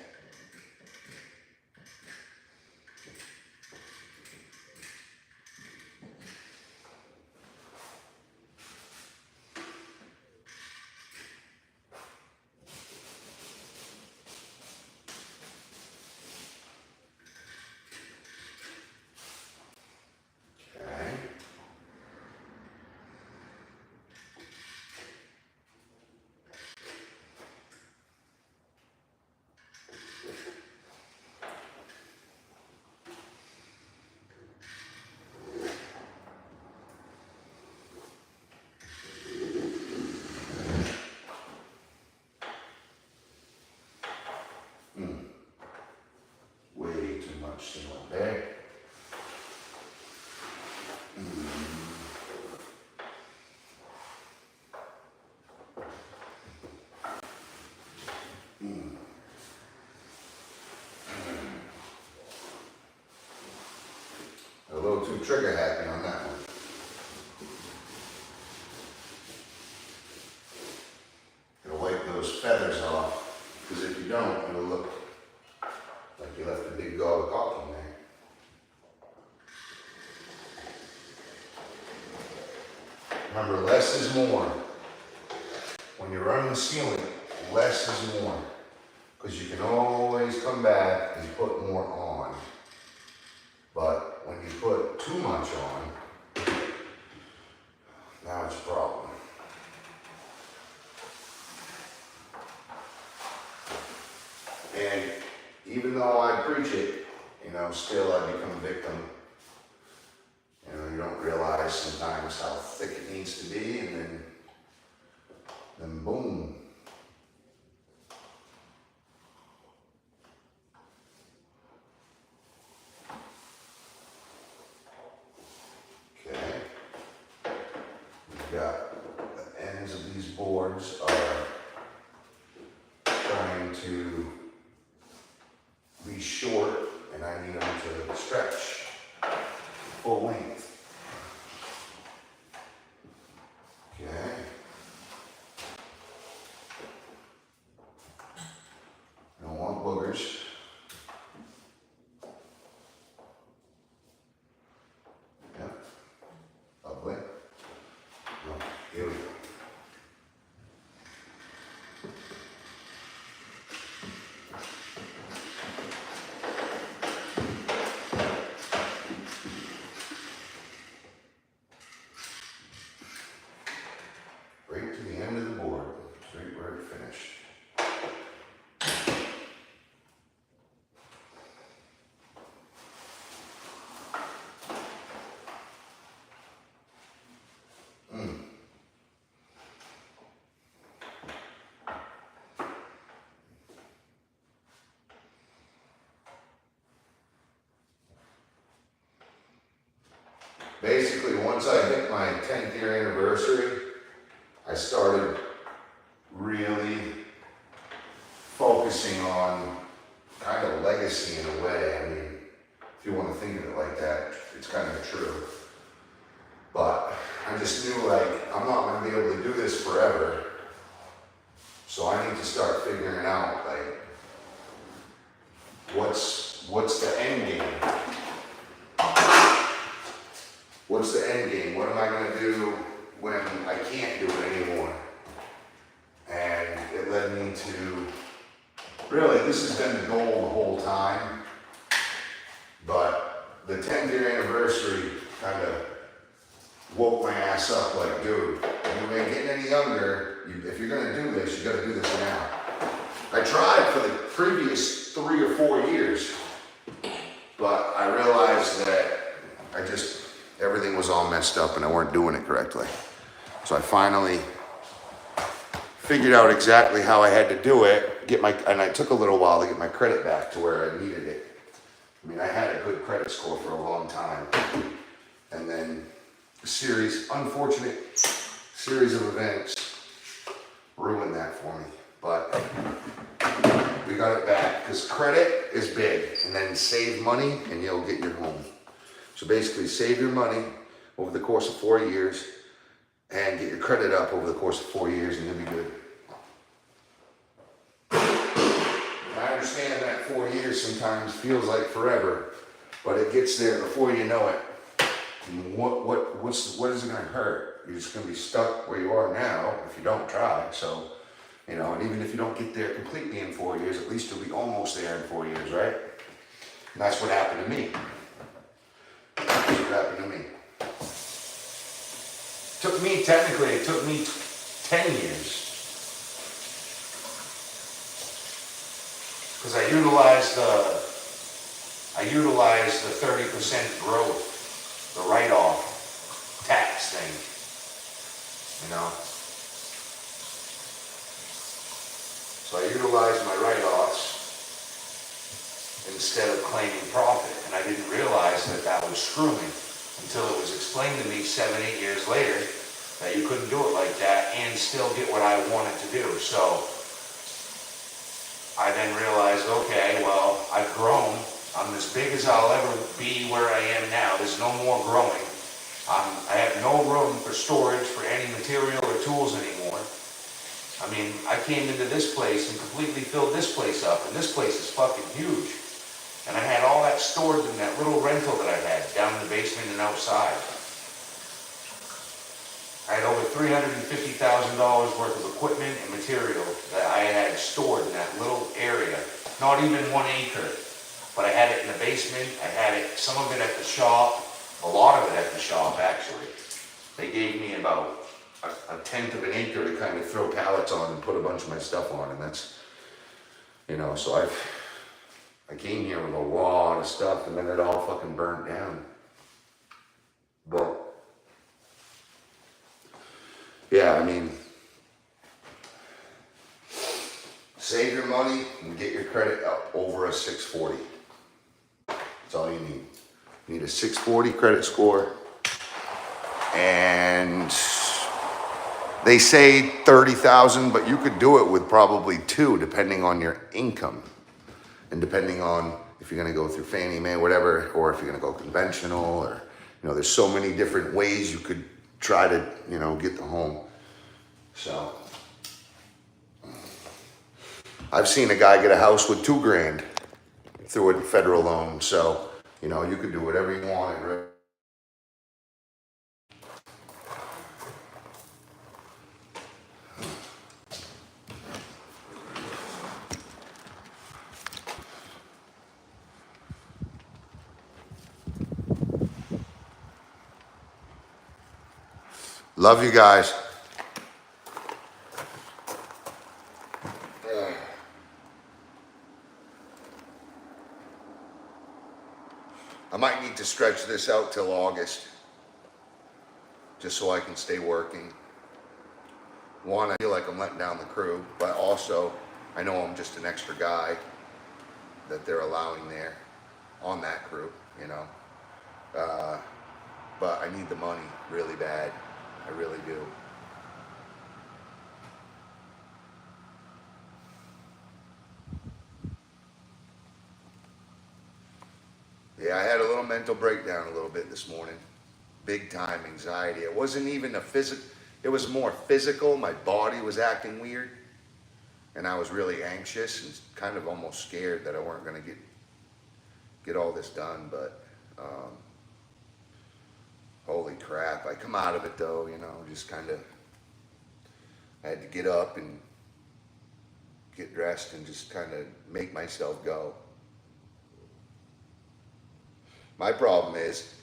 Way too much sealant there. A little too trigger happy on that one. Gonna wipe those feathers off, because if you don't, it'll look like you left a big gob of caulking there. Remember, less is more. When you're running the sealant, less is more. Because you can always come back and put more on. But when you put too much on, now it's a problem. And even though I preach it, still I become a victim. You don't realize sometimes how thick it needs to be, and then boom. Okay. We've got the ends of these boards are trying to be short, and I need them to stretch full length. Okay. Don't want boogers. Yep. Lovely. Oh, here we go. Right to the end of the board, right where it finished. Basically, once I hit my 10th year anniversary, I started really focusing on kind of legacy in a way. I mean, if you want to think of it like that, it's kind of true. But I just knew, like, I'm not going to be able to do this forever. So I need to start figuring out, like, what's the end game? What's the end game? What am I going to do when I can't do it anymore? And it led me to, really, this has been the goal the whole time, but the 10th year anniversary kind of woke my ass up, like, dude, you ain't getting any younger. If you're going to do this, you got to do this now. I tried for the previous 3 or 4 years, but I realized that everything was all messed up and I weren't doing it correctly. So I finally figured out exactly how I had to do it, and it took a little while to get my credit back to where I needed it. I mean, I had a good credit score for a long time. And then a unfortunate series of events ruined that for me. But we got it back, because credit is big, and then save money and you'll get your home. So basically save your money over the course of 4 years and get your credit up over the course of 4 years and you'll be good. I understand that 4 years sometimes feels like forever, but it gets there before you know it. And what is it gonna hurt? You're just gonna be stuck where you are now if you don't try. So, you know, and even if you don't get there completely in 4 years, at least you'll be almost there in 4 years, right? And that's what happened to me. That's what happened to me. Technically, it took me 10 years. Because I utilized the 30% growth, the write-off tax thing, you know. So I utilized my write-offs instead of claiming profit, and I didn't realize that that was screwing until it was explained to me 7, 8 years later that you couldn't do it like that and still get what I wanted to do. So I then realized, okay, well, I've grown. I'm as big as I'll ever be where I am now. There's no more growing. I have no room for storage for any material or tools anymore. I mean, I came into this place and completely filled this place up, and this place is fucking huge. And I had all that stored in that little rental that I had down in the basement and outside. I had over $350,000 worth of equipment and material that I had stored in that little area. Not even 1 acre, but I had it in the basement. I had it, some of it at the shop, a lot of it at the shop actually. They gave me about a 1/10 of an acre to kind of throw pallets on and put a bunch of my stuff on, and that's, you know, so I came here with a lot of stuff, and then it all fucking burnt down. But yeah, I mean, save your money and get your credit up over a 640. That's all you need. You need a 640 credit score, and they say 30,000, but you could do it with probably 2, depending on your income. And depending on if you're gonna go through Fannie Mae, whatever, or if you're gonna go conventional, or, you know, there's so many different ways you could try to, you know, get the home. So, I've seen a guy get a house with $2 grand through a federal loan. So, you know, you could do whatever you wanted, right? Love you guys. I might need to stretch this out till August, just so I can stay working. One, I feel like I'm letting down the crew, but also I know I'm just an extra guy that they're allowing there on that crew, you know. But I need the money really bad. I really do. Yeah, I had a little mental breakdown a little bit this morning. Big time anxiety. It wasn't even a it was more physical. My body was acting weird. And I was really anxious and kind of almost scared that I weren't gonna get all this done, but holy crap. I come out of it though, you know, just kind of, I had to get up and get dressed and just kind of make myself go. My problem is,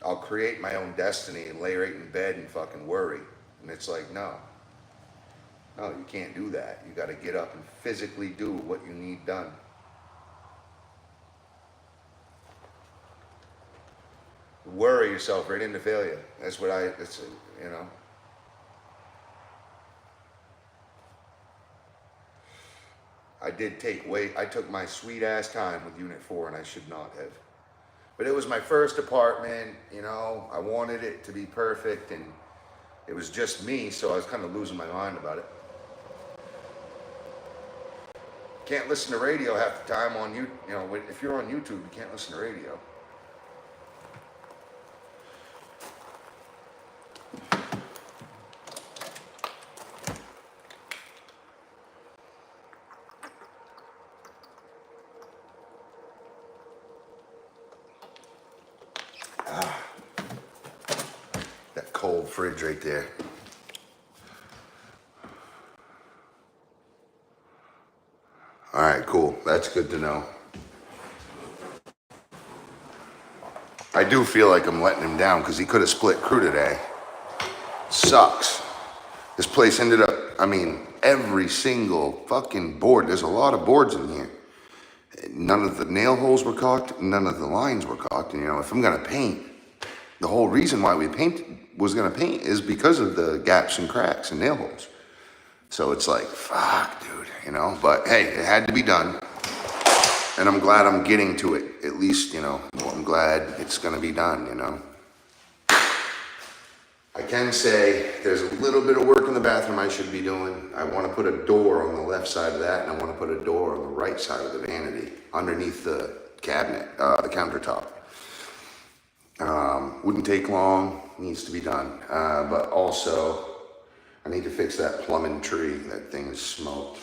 I'll create my own destiny and lay right in bed and fucking worry. And it's like, no, you can't do that. You got to get up and physically do what you need done. Worry yourself right into failure. That's what you know. I took my sweet ass time with Unit 4, and I should not have. But it was my first apartment, you know, I wanted it to be perfect, and it was just me, so I was kind of losing my mind about it. Can't listen to radio half the time on you know, if you're on YouTube, you can't listen to radio. That cold fridge right there. All right, cool. That's good to know. I do feel like I'm letting him down because he could have split crew today. Sucks. This place ended up, I mean, every single fucking board. There's a lot of boards in here. None of the nail holes were caulked. None of the lines were caulked. And you know, if I'm gonna paint, the whole reason why we was gonna paint is because of the gaps and cracks and nail holes. So it's like, fuck, dude, you know, but hey, it had to be done. And I'm glad I'm getting to it, at least, you know, well, I'm glad it's gonna be done, you know. I can say there's a little bit of work in the bathroom I should be doing. I wanna put a door on the left side of that, and I wanna put a door on the right side of the vanity, underneath the cabinet, the countertop. Wouldn't take long, needs to be done. But also, I need to fix that plumbing tree. That thing is smoked.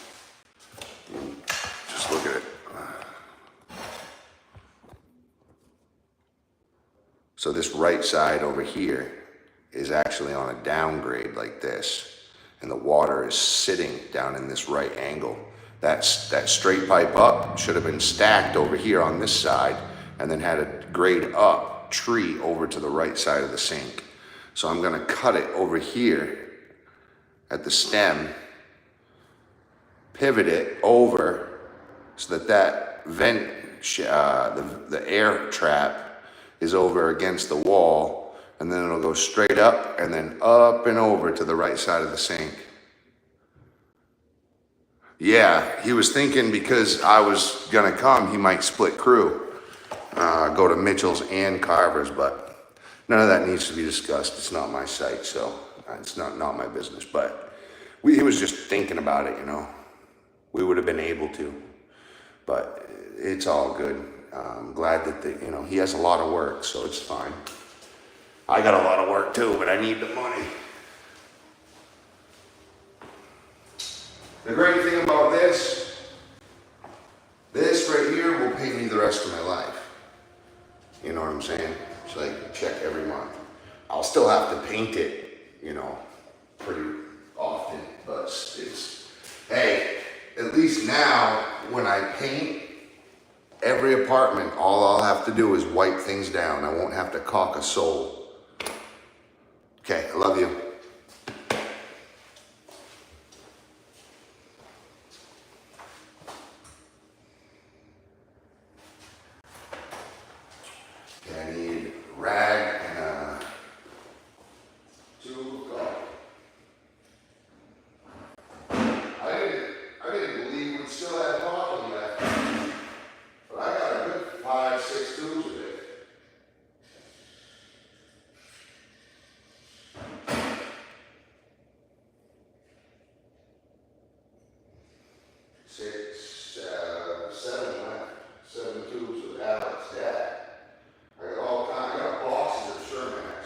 Just look at it. So this right side over here is actually on a downgrade like this, and the water is sitting down in this right angle. That straight pipe up should have been stacked over here on this side, and then had a grade up tree over to the right side of the sink. So I'm gonna cut it over here at the stem, pivot it over so that that vent, the air trap is over against the wall, and then it'll go straight up and then up and over to the right side of the sink. Yeah, he was thinking because I was gonna come, he might split crew, go to Mitchell's and Carver's, but none of that needs to be discussed. It's not my site, so it's not my business, but he was just thinking about it, you know. We would have been able to, but it's all good. I'm glad that you know, he has a lot of work, so it's fine. I got a lot of work too, but I need the money. The great thing about this right here will pay me the rest of my life. You know what I'm saying? It's like a check every month. I'll still have to paint it, you know, pretty often, but it's, hey, at least now when I paint every apartment, all I'll have to do is wipe things down. I won't have to caulk a soul. Okay, I love you. Okay, I need a rag and a tube of caulk. I didn't believe we still had caulking left, but I got a good 5-6 tubes of it. Seven tubes of Alex Dad. I got boxes of Shermax.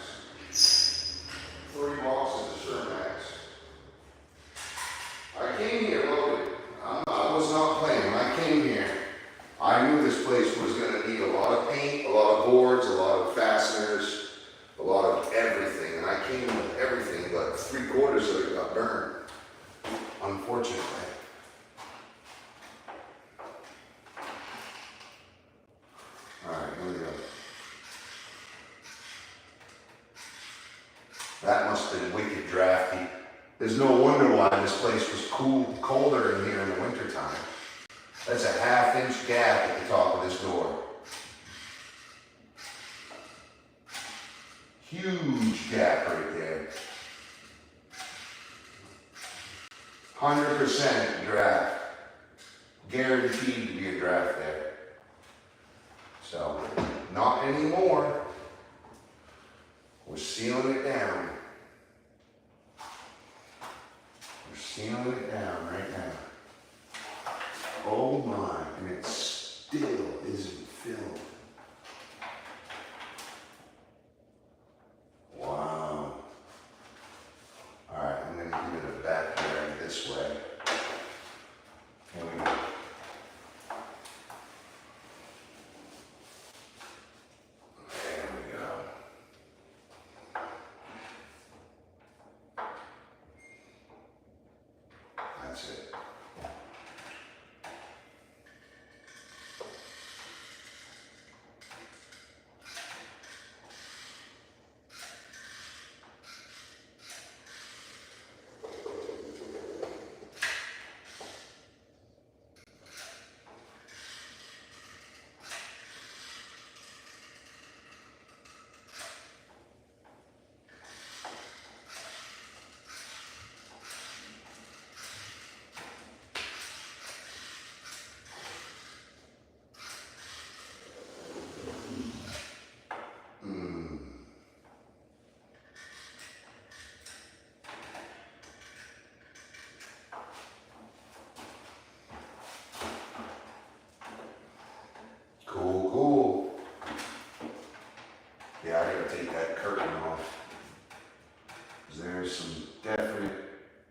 3 boxes of Shermax. I came here loaded. I was not playing. When I came here, I knew this place was going to need a lot of paint, a lot of boards, a lot of fasteners, a lot of everything. And I came with everything, but 3/4 of it got burned, unfortunately. That must have been wicked drafty. There's no wonder why this place was colder in here in the wintertime. That's a 1/2-inch gap at the top of this door. Huge gap right there. 100% draft. Guaranteed to be a draft there. So, Not anymore. We're sealing it down. We're sealing it down right now. Oh my, and it still isn't filled. Wow. Alright, I'm gonna give it a back bearing this way. Here we go. There we go. That's it. Cool. Yeah, I gotta take that curtain off. 'Cause there's some definite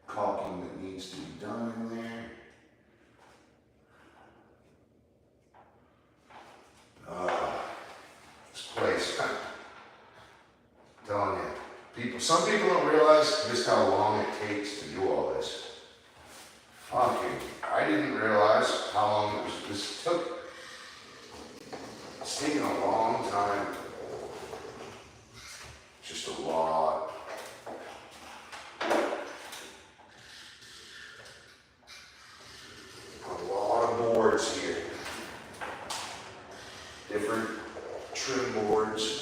caulking that needs to be done in there. This place, I'm telling you, some people don't realize just how long it takes to do all this. Fucking, I didn't realize how long this took. It's taken a long time. Just a lot. A lot of boards here. Different trim boards.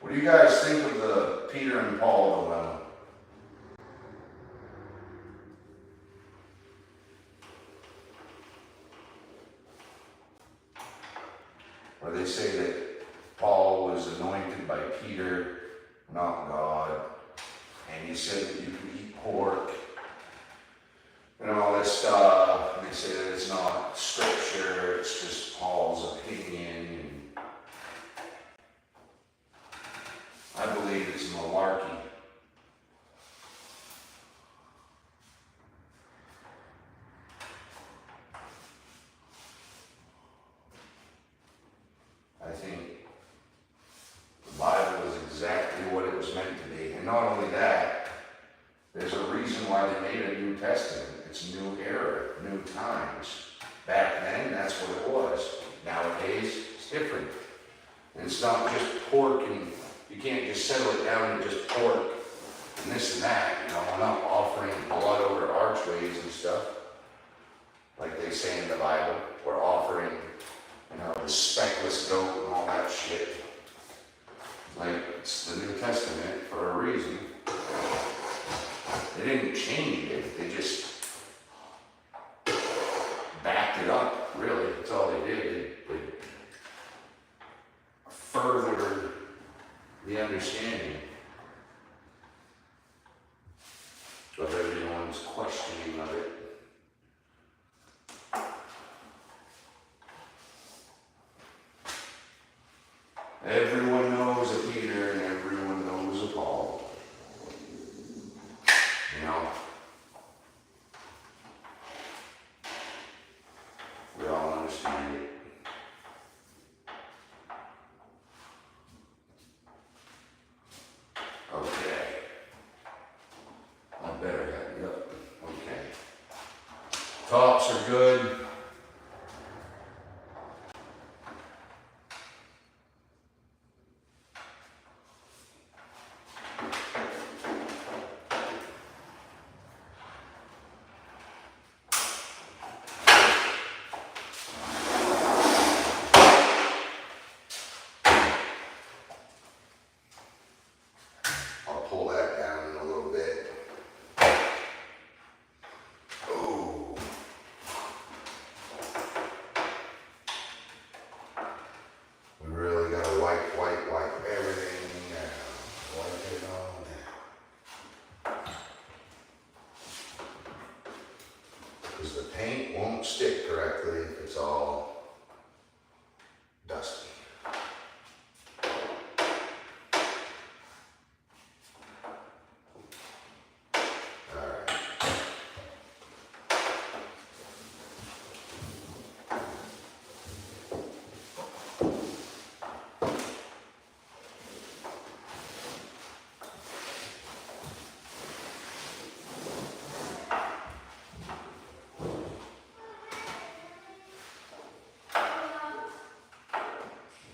What do you guys think of the Peter and Paul dilemma? Where they say that Paul was anointed by Peter, not God, and he said that you could eat pork and all this stuff, and they say that it's not scripture, it's just Paul's opinion. I believe it's malarkey. I think the Bible is exactly what it was meant to be. And not only that, there's a reason why they made a New Testament. It's new era, new times. Back then, that's what it was. Nowadays, it's different. And it's not just pork and you can't just settle it down and just pork and this and that, you know. We're not offering blood over archways and stuff, like they say in the Bible. We're offering, you know, the speckless goat and all that shit. Like, it's the New Testament for a reason. They didn't change it, they just backed it up, really, that's all they did. They furthered the understanding of everyone's questioning of it. Everyone knows a Peter and everyone knows a Paul. You know? We all understand it. Okay. I better have it up. Okay. Tops are good. Pull that down a little bit. Oh. We really gotta wipe everything down. Wipe it all down. Because the paint won't stick correctly if it's all dusty.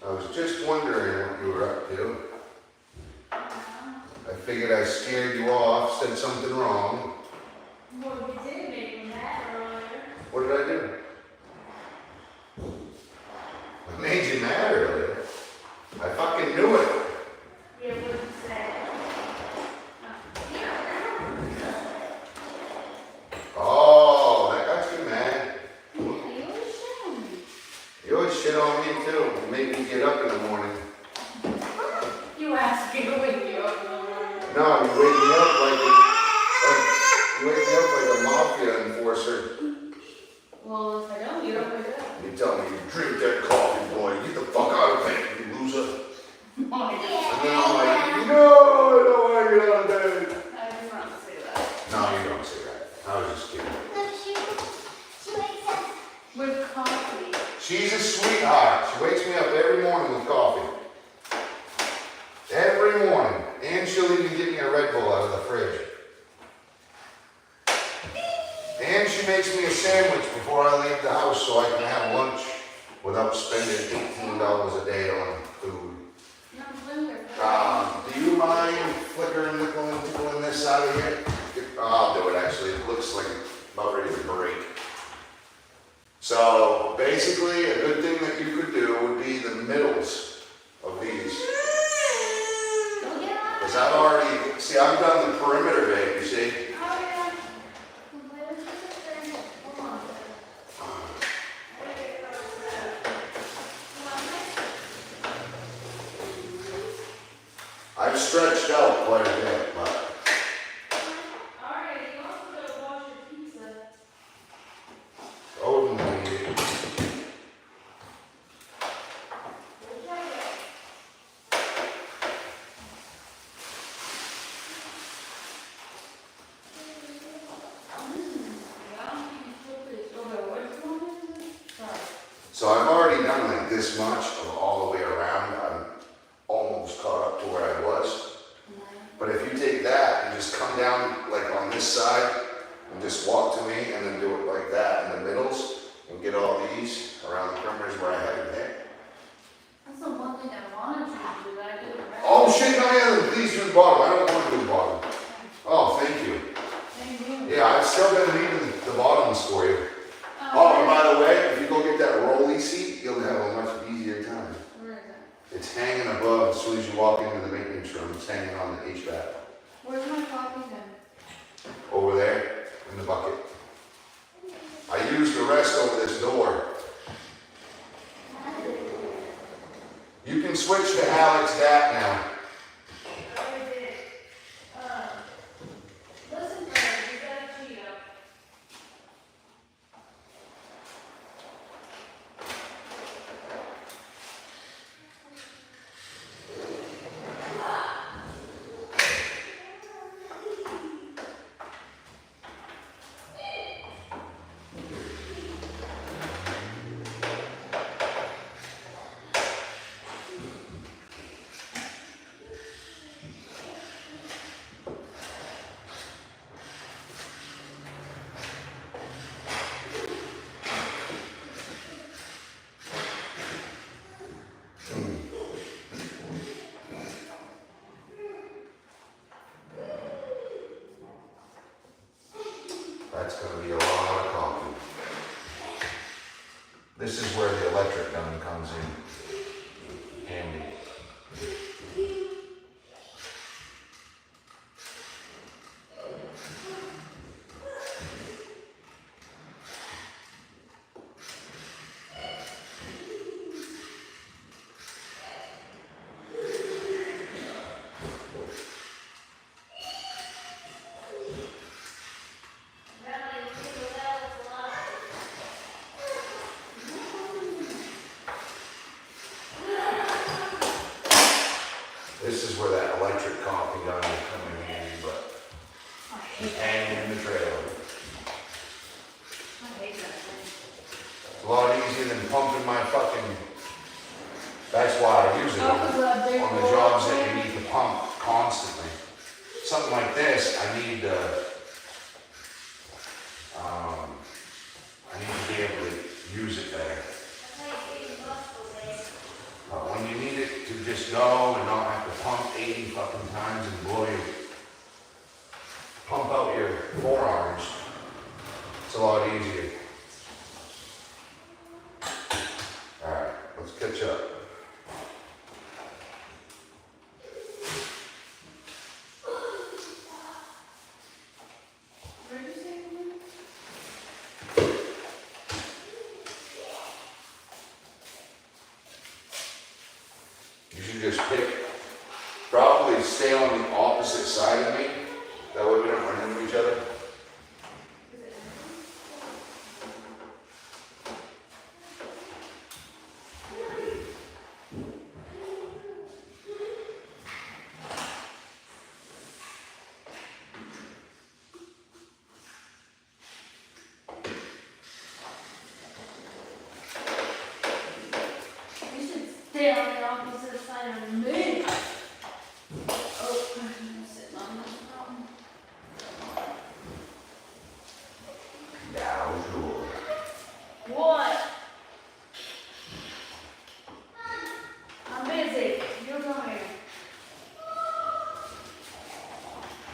I was just wondering what you were up to. I figured I scared you off, said something wrong. Well, you did make me mad earlier. What did I do? I made you mad earlier. I fucking knew it. You wouldn't say. Oh, that got you mad. Yeah, you always shit on me. You always shit on me too. You make me get up in the morning. You asked me to wake you up in the morning. No, you wake me up you wake me up like a mafia enforcer. Well, if I don't, you don't wake up. You tell me you drink that coffee, boy. Get the fuck out of bed, you loser. And then I'm like, no, I don't want to get out of bed. I did not say that. No, you don't say that. I was just kidding. She wakes up with coffee. She's a sweetheart. She wakes me up every morning with coffee. Every morning. And she'll even get me a Red Bull out of the fridge. And she makes me a sandwich before I leave the house so I can have lunch without spending $18 a day on food. You don't blame her. Do you mind flickering, tickling this out of here? I'll do it actually. It looks like it's about ready to break. So basically, a good thing that you could do would be the middles of these. Don't get on. Because I've already, see, I've done the perimeter, babe, you see? Oh, yeah. Wait a second. Hold on. I've stretched out quite a bit, but Alright, you also gotta wash your pizza. oh, no. So I've already done like this much of all the way around. I'm almost caught up to where I was. But if you take that and just come down like on this side and just walk to me and then do it like that in the middles and get all these around the perimeters where I haven't hit. That's the one thing I wanted you to do, that I did it right. Oh shit, no, yeah, please do the bottom. I don't want to do the bottom. Oh, thank you. Thank you. Yeah, I've still been leaving the bottoms for you. Oh, and by the way, if you go get that rolly seat, you'll have a much easier time. Where is that? It's hanging above, as soon as you walk into the maintenance room, it's hanging on the HVAC. Where's my coffee then? Over there, in the bucket. I used the rest over this door. You can switch to Alex that now. Listen, Fred, you got a Cheeto. That's gonna be a lot of caulking. This is where the electric gun comes in handy. This is where that electric caulking gun will come in handy, but it's hanging in the trailer. I hate that thing. It's a lot easier than pumping my fucking, that's why I use it on the jobs that you need to pump constantly. Something like this, I need to be able to use it better. When you need it to just go and not have to pump 80 fucking times and blow you, pump out your forearms, it's a lot easier. Alright, let's catch up. Where did you say you live? You should just probably stay on the opposite side of me, that way we don't run into each other. You should stay on the opposite side of me. Oh, I'm sitting on this problem. Now, sure. What? I'm busy. You come here.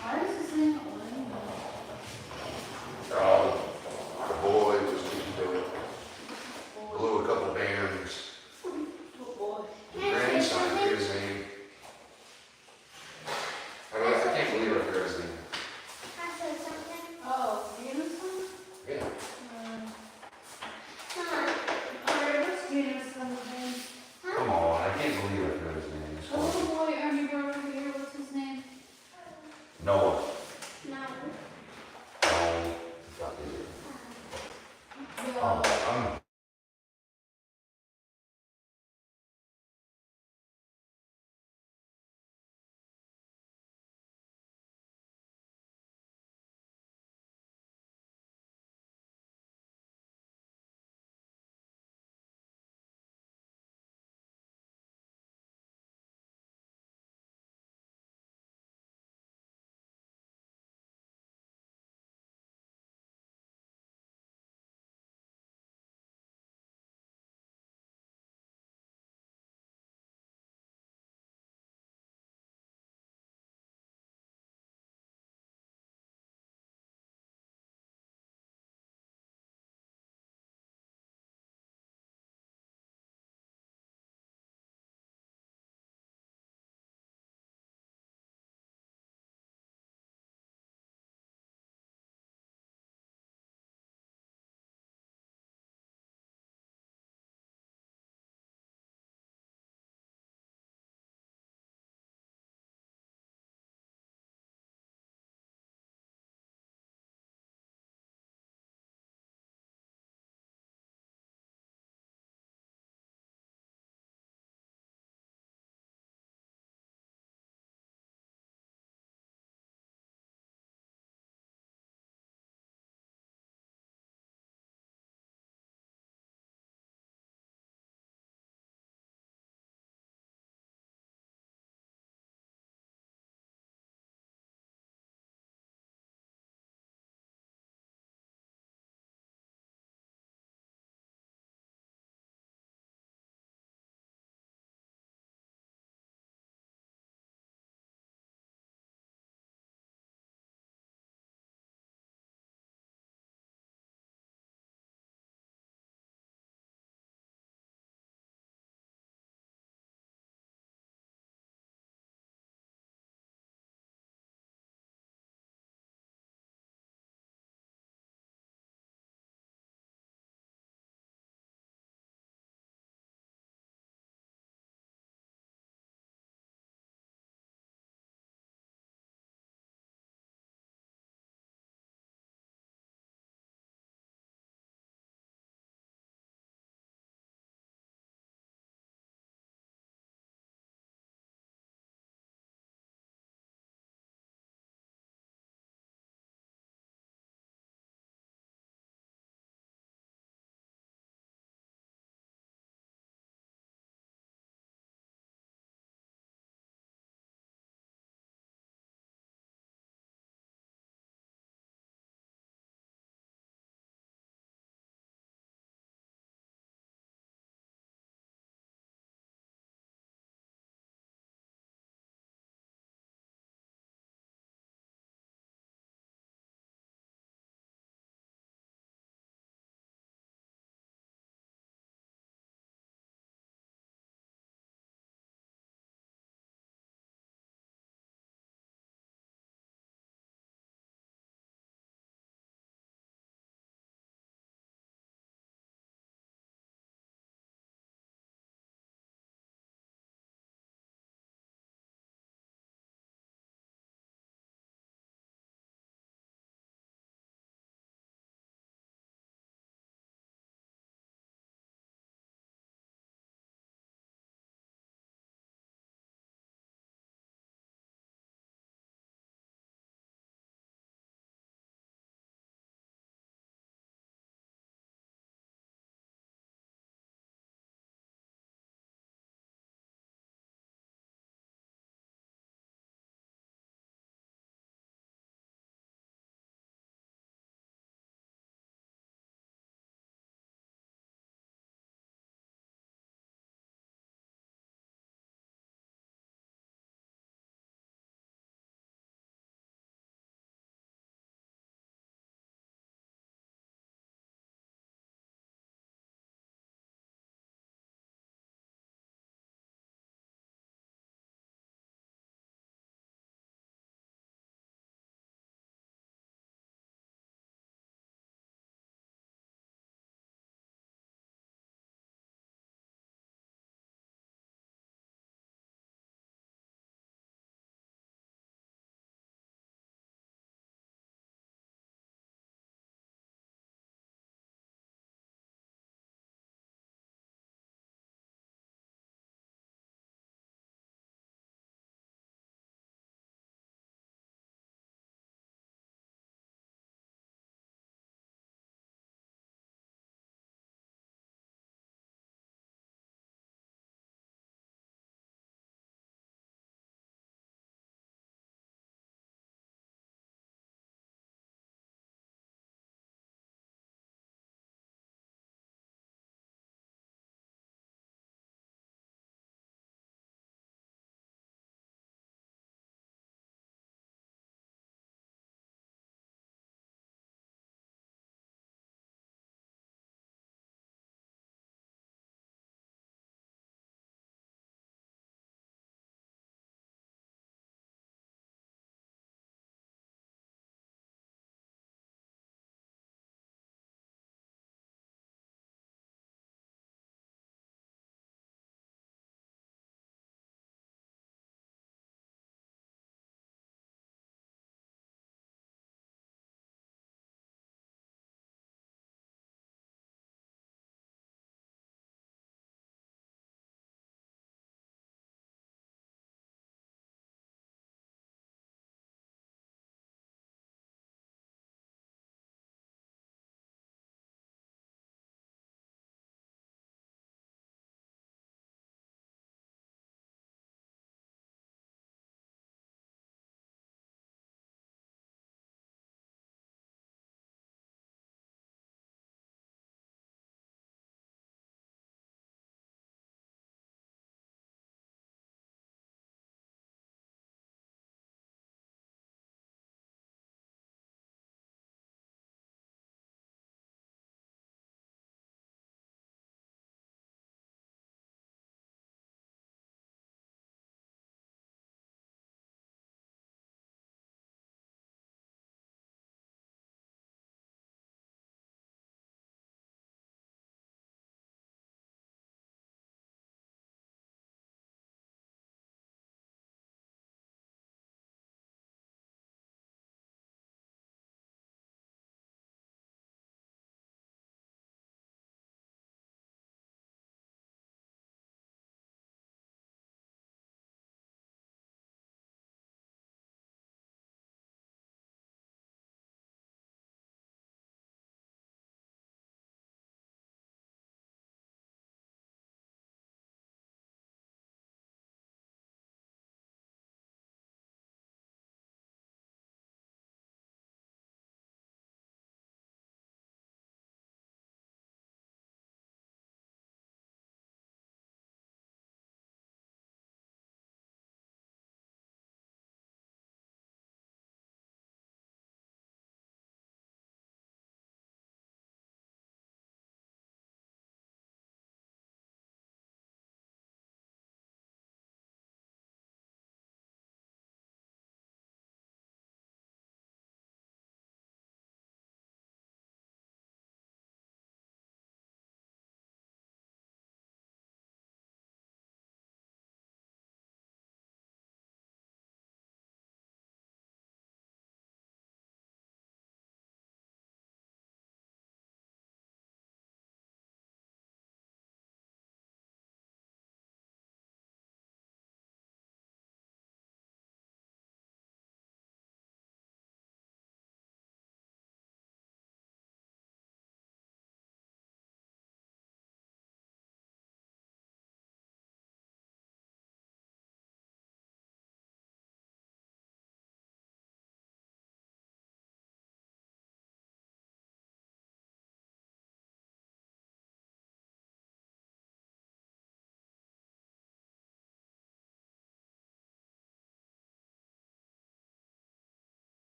Why is this thing not letting me? Oh, the boy was just doing, blew a couple bearings. Oh boy. Grandson, here's his name. I can't believe I forgot his name. Oh, Jameson? Yeah. Alright, what's Jameson's name? Come on, I can't believe I forgot his name. It's The little called boy Ernie brought over here, what's his name? Noah. No. Oh, fuck is it? Oh, I'm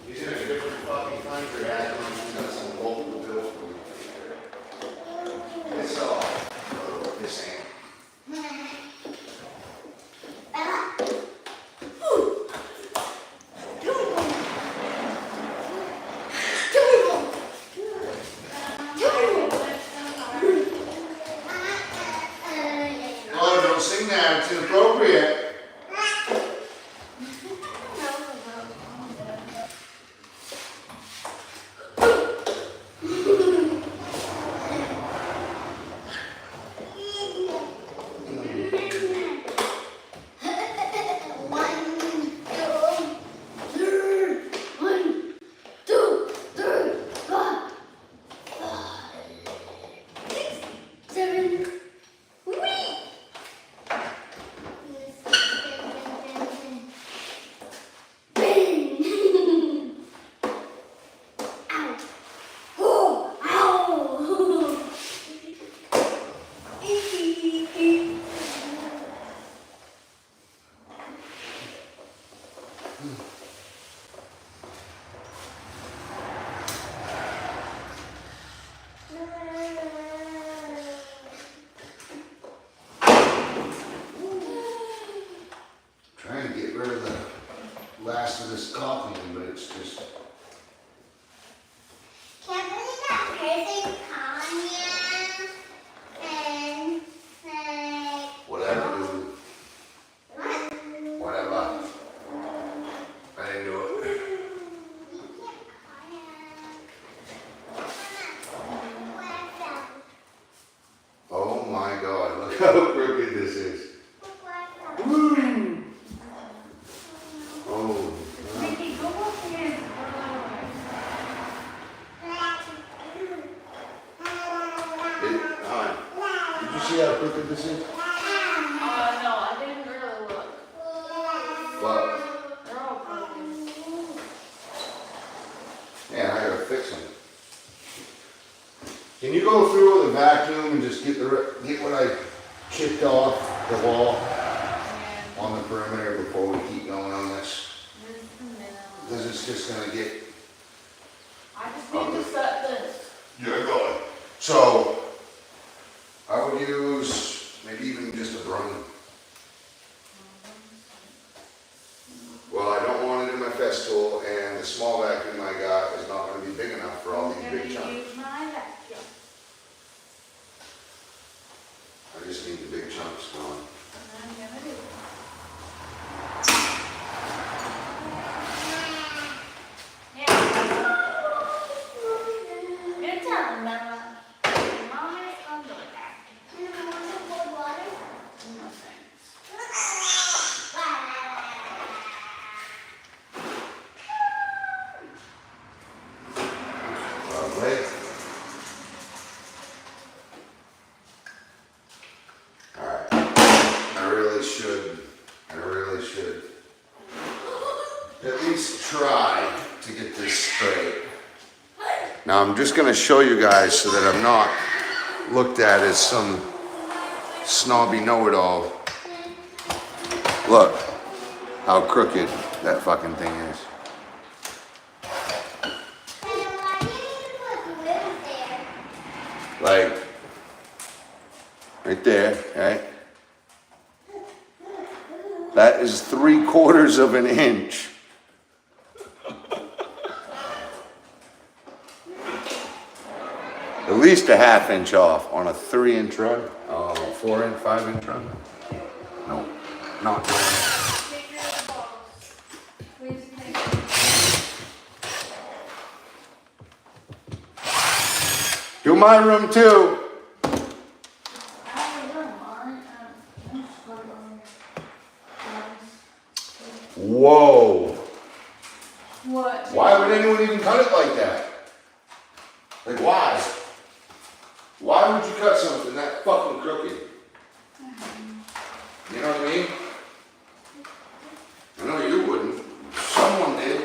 He's in a different fucking country, acting like he's got some local bill for me. It's all, this ain't. Oh, don't sing that, it's inappropriate. Trying to get rid of the last of this caulking, but it's just. Can't believe that person Kanye and like Whatever, dude. Whatever. I didn't do it. Oh my God, look how crooked this is. Woo! Oh. Ricky, go up there. Alright. Did you see how crooked this is? No, I didn't really look. What? They're all broken. Man, I gotta fix them. Can you go through with a vacuum and just get what I chipped off the wall on the perimeter before we keep going on this? Just a minute. Because it's just gonna get. I just need to set this. Yeah, go ahead. So, I would use maybe even just a broom. Well, I don't want it in my Festool, and the small vacuum I got is not gonna be big enough for all these big chunks. Use my vacuum. I just need the big chunks going. I'm gonna do it. Yeah. Good time, Bella. Mommy's gonna do it. No thanks. Lovely. Alright. I really should at least try to get this straight. Now I'm just going to show you guys so that I'm not looked at as some snobby know-it-all. Look how crooked that fucking thing is. Like, right there, right? That is 3/4 of an inch. At least a 1/2 inch off on a 3-inch run. Oh, 4-inch, 5-inch run. No, not doing it. Take your bottles. Please take it. Do my room too. I have a room, alright? I'm just going to Whoa. What? Why would anyone even cut it like that? Like, why? Why would you cut something that fucking crooked? You know what I mean? I know you wouldn't. Someone did.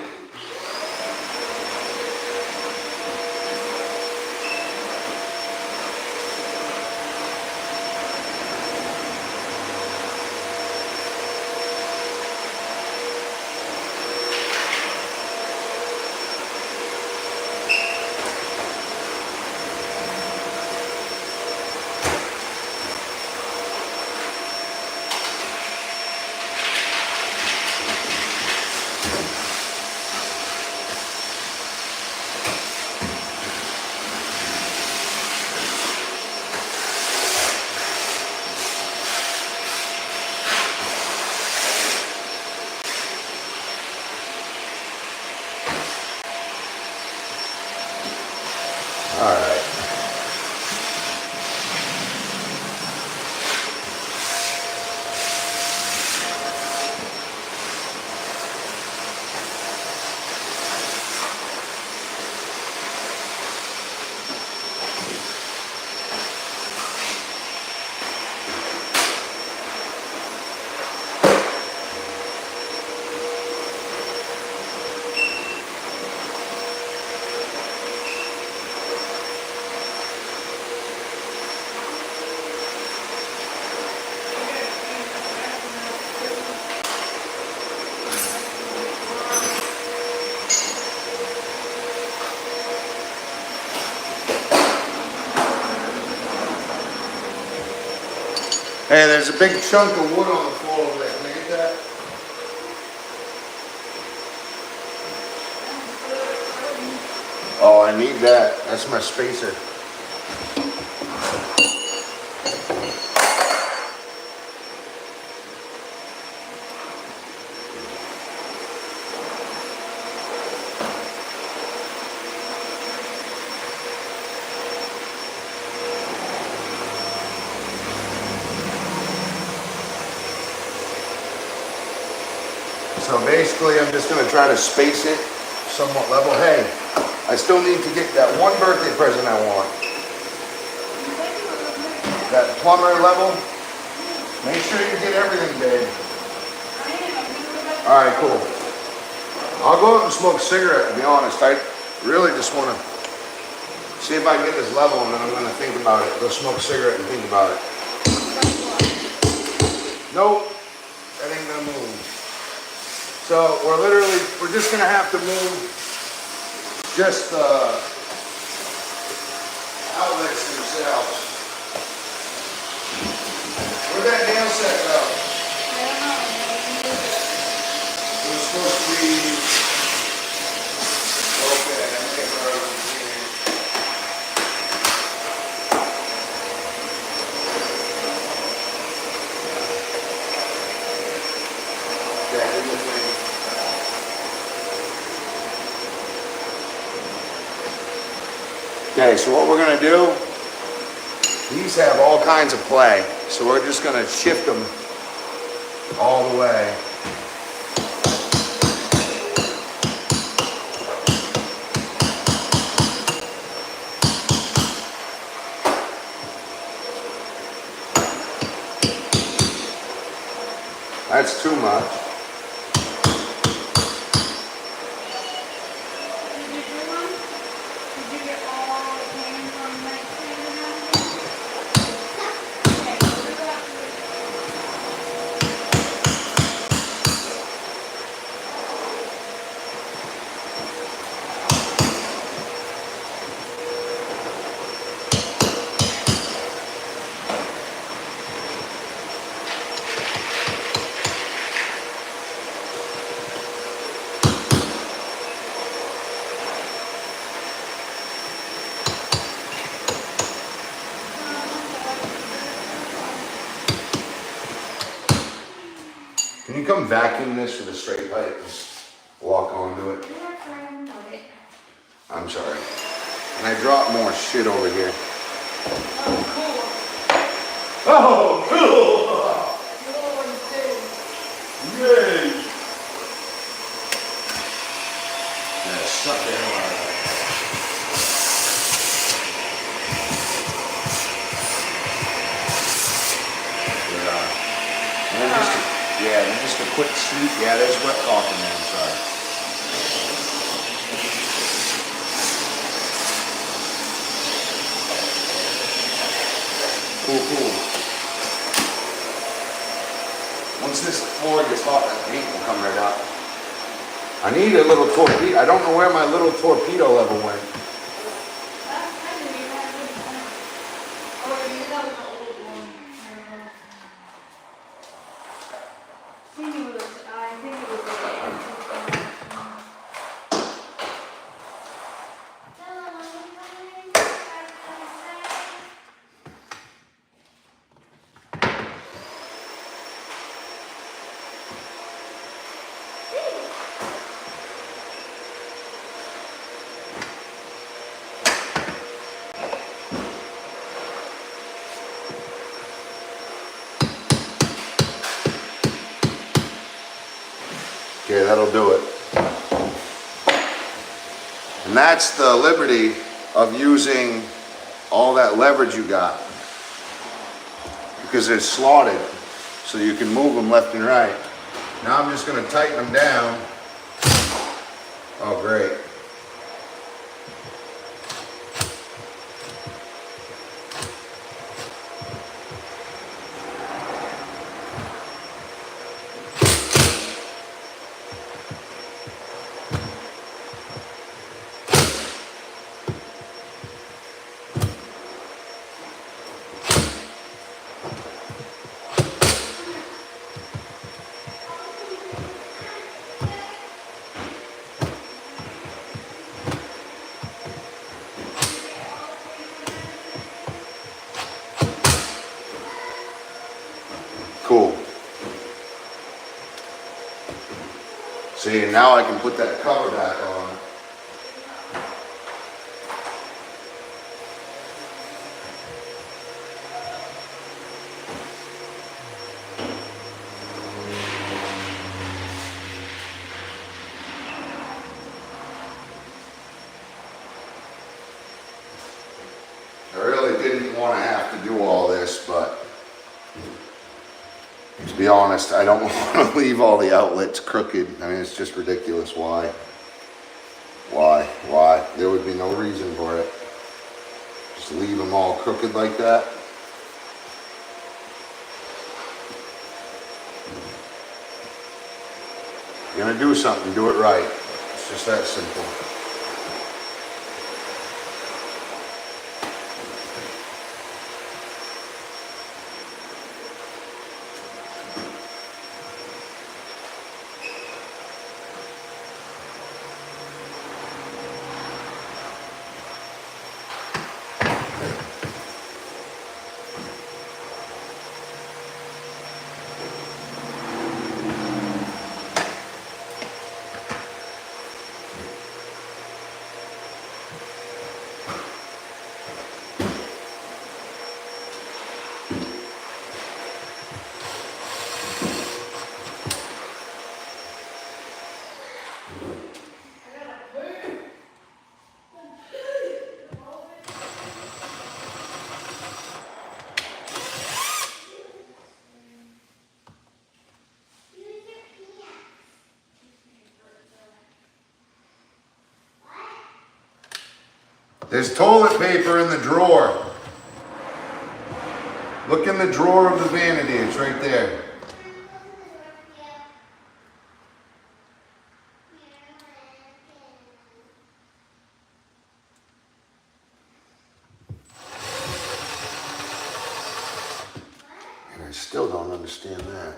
All right. Hey, there's a big chunk of wood on the floor over there. Can I get that? Oh, I need that. That's my spacer. So basically, I'm just gonna try to space it somewhat level. Hey, I still need to get that one birthday present I want. That plumber level. Make sure you get everything, babe. All right, cool. I'll go out and smoke a cigarette, to be honest. I really just wanna see if I can get this level, and then I'm gonna think about it. Go smoke a cigarette and think about it. Nope, that ain't gonna move. So we're just gonna have to move just the outlets themselves. Where'd that nail set go? It was supposed to be, okay, I think we're over here. Yeah, do the thing. Okay, so what we're gonna do, these have all kinds of play. So we're just gonna shift them all the way. That's too much. Can you come vacuum this with a straight pipe? Just walk onto it. I'm sorry. And I dropped more shit over here. Oh, cool! Yay! Yeah, suck the hell out of that. Yeah. And then just a quick sweep. Yeah, there's wet caulking there, I'm sorry. Cool, cool. Once this floor gets hot, that paint will come right out. I need a little torpedo. I don't know where my little torpedo level went. that'll do it. And that's the liberty of using all that leverage you got. Because they're slotted, so you can move them left and right. Now I'm just going to tighten them down. Oh, great. Cool. See, now I can put that cover back on. I really didn't want to have to do all this, but to be honest, I don't want to leave all the outlets crooked. I mean, it's just ridiculous. Why? Why? There would be no reason for it. Just leave them all crooked like that. If you're gonna do something, do it right. It's just that simple. There's toilet paper in the drawer. Look in the drawer of the vanity, it's right there. And I still don't understand that.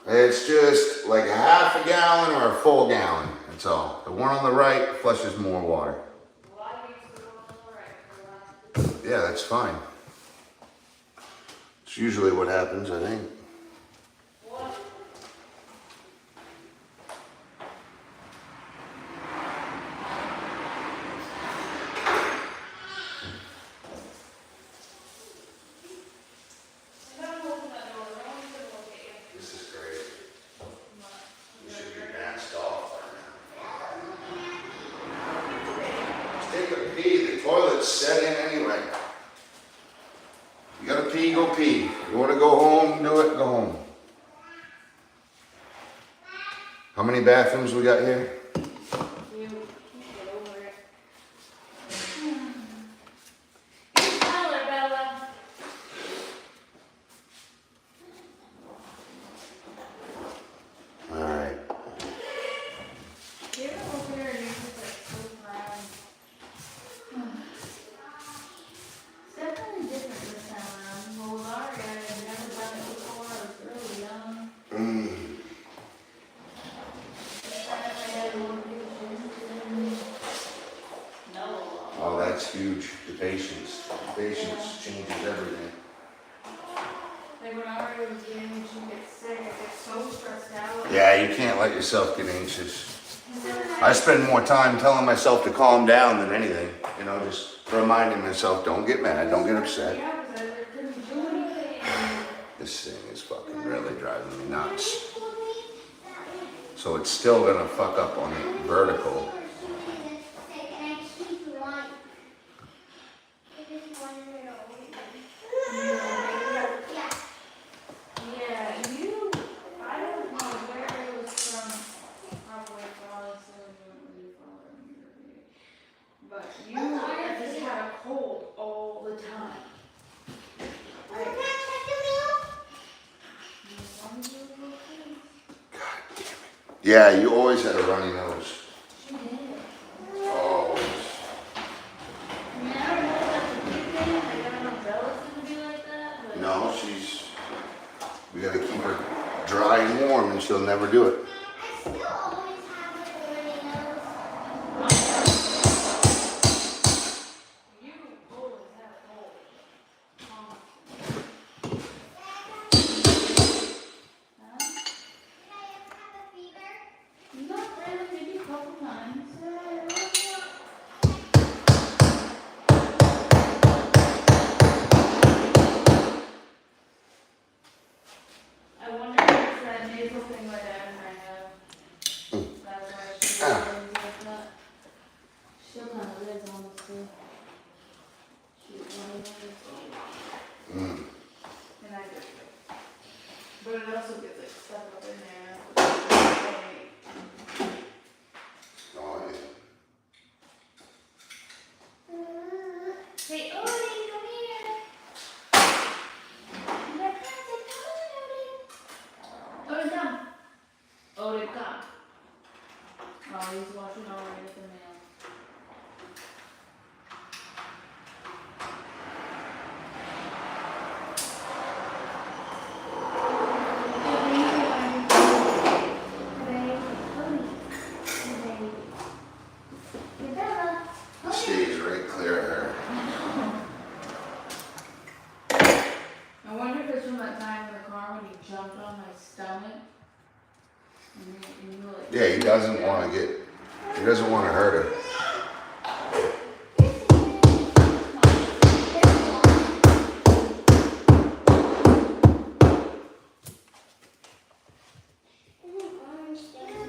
It's just like a half a gallon or a full gallon, that's all. The one on the right flushes more water. Yeah, that's fine. It's usually what happens, I think. Take a pee, the toilet's set in anyway. You gotta pee, go pee. You wanna go home, do it, go home. How many bathrooms we got here? Oh, that's huge. The patience. The patience changes everything. Yeah, you can't let yourself get anxious. I spend more time telling myself to calm down than anything. You know, just reminding myself, don't get mad, don't get upset. Yeah, because I couldn't do anything. This thing is fucking really driving me nuts. So it's still gonna fuck up on the vertical. Yeah, you, I don't know where it was from, probably but you just had a cold all the time. Yeah, you always had a runny nose. She did. Always. I mean, I don't know if that's a good thing, like, I don't know if Bella's gonna be like that, but. No, we gotta keep her dry and warm and she'll never do it. You always have a cold. Huh? Not really, maybe a couple times. I wonder if it's that nasal thing my dad and I have. That's why she always like that. Still kind of is, honestly. She's one of those. Mm. And I get it. But it also gets like stuck up in there. Oh, yeah. Hey, Odie, come here. My friend said, come on, Odie. Odie, come. Odie, come. Oh, he's watching already with the mail. Stays right clear of her. I wonder if it's from that time in the car when he jumped on my stomach. And you were like, Yeah, he doesn't want to hurt her.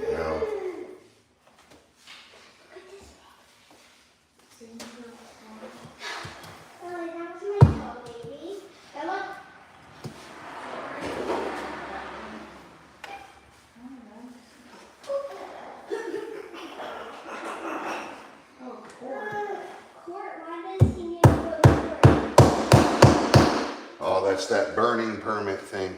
You know. Oh, that's that burning permit thing.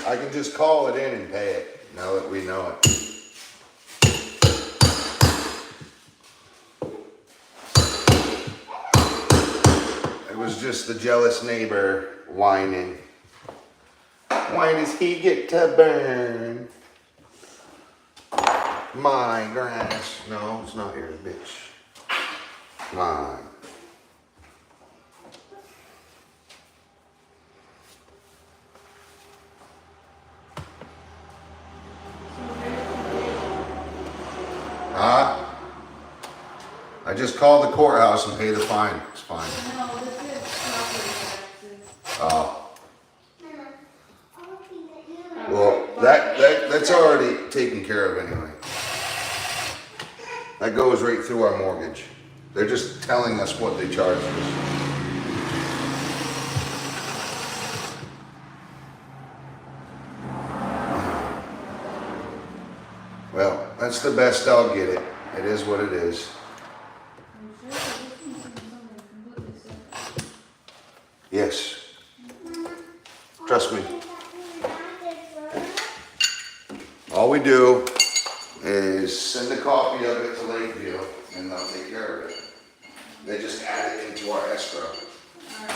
I can just call it in and pay it, now that we know it. It was just the jealous neighbor whining. Why does he get to burn my grass? No, it's not yours, bitch. Mine. Huh? I just called the courthouse and paid the fine. It's fine. no, this is property taxes. Oh. Well, that's already taken care of anyway. That goes right through our mortgage. They're just telling us what they charge us. Well, that's the best I'll get it. It is what it is. I'm sure this one's from somebody completely separate. Yes. Trust me. All we do is send a copy of it to Lakeview and they'll take care of it. They just add it into our escrow. Alright.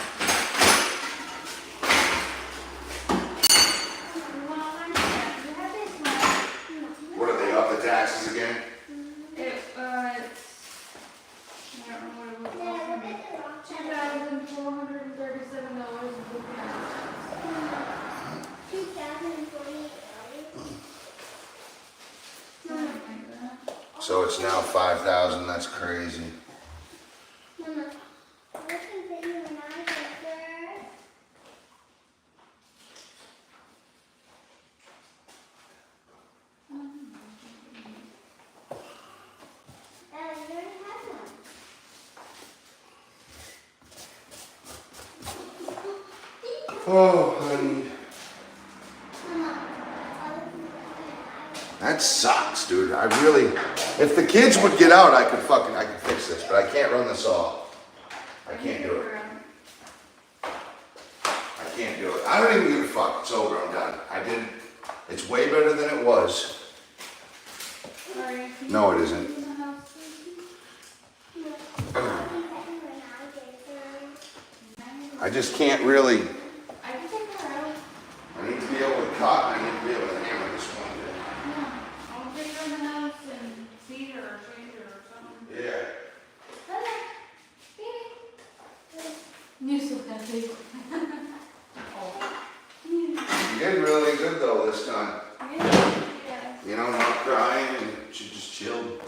What are they, up the taxes again? I don't know what it was. So it's now 5,000, that's crazy. Mama, I can put you in our picture. You already have one. Oh, honey. Mama, I can put you in our That sucks, dude. I really, if the kids would get out, I could fix this, but I can't run this off. I can't do it. I can't do it. I don't even give a fuck. It's over. I'm done. I did. It's way better than it was. No, it isn't. I just can't really. I can take her out. I need to be able to cut. I need to be able to hammer this one. No, I'll take her in the house and feed her or change her or something. Yeah. You still can't take You did really good though this time. Yeah. You know, not crying, and she just chilled.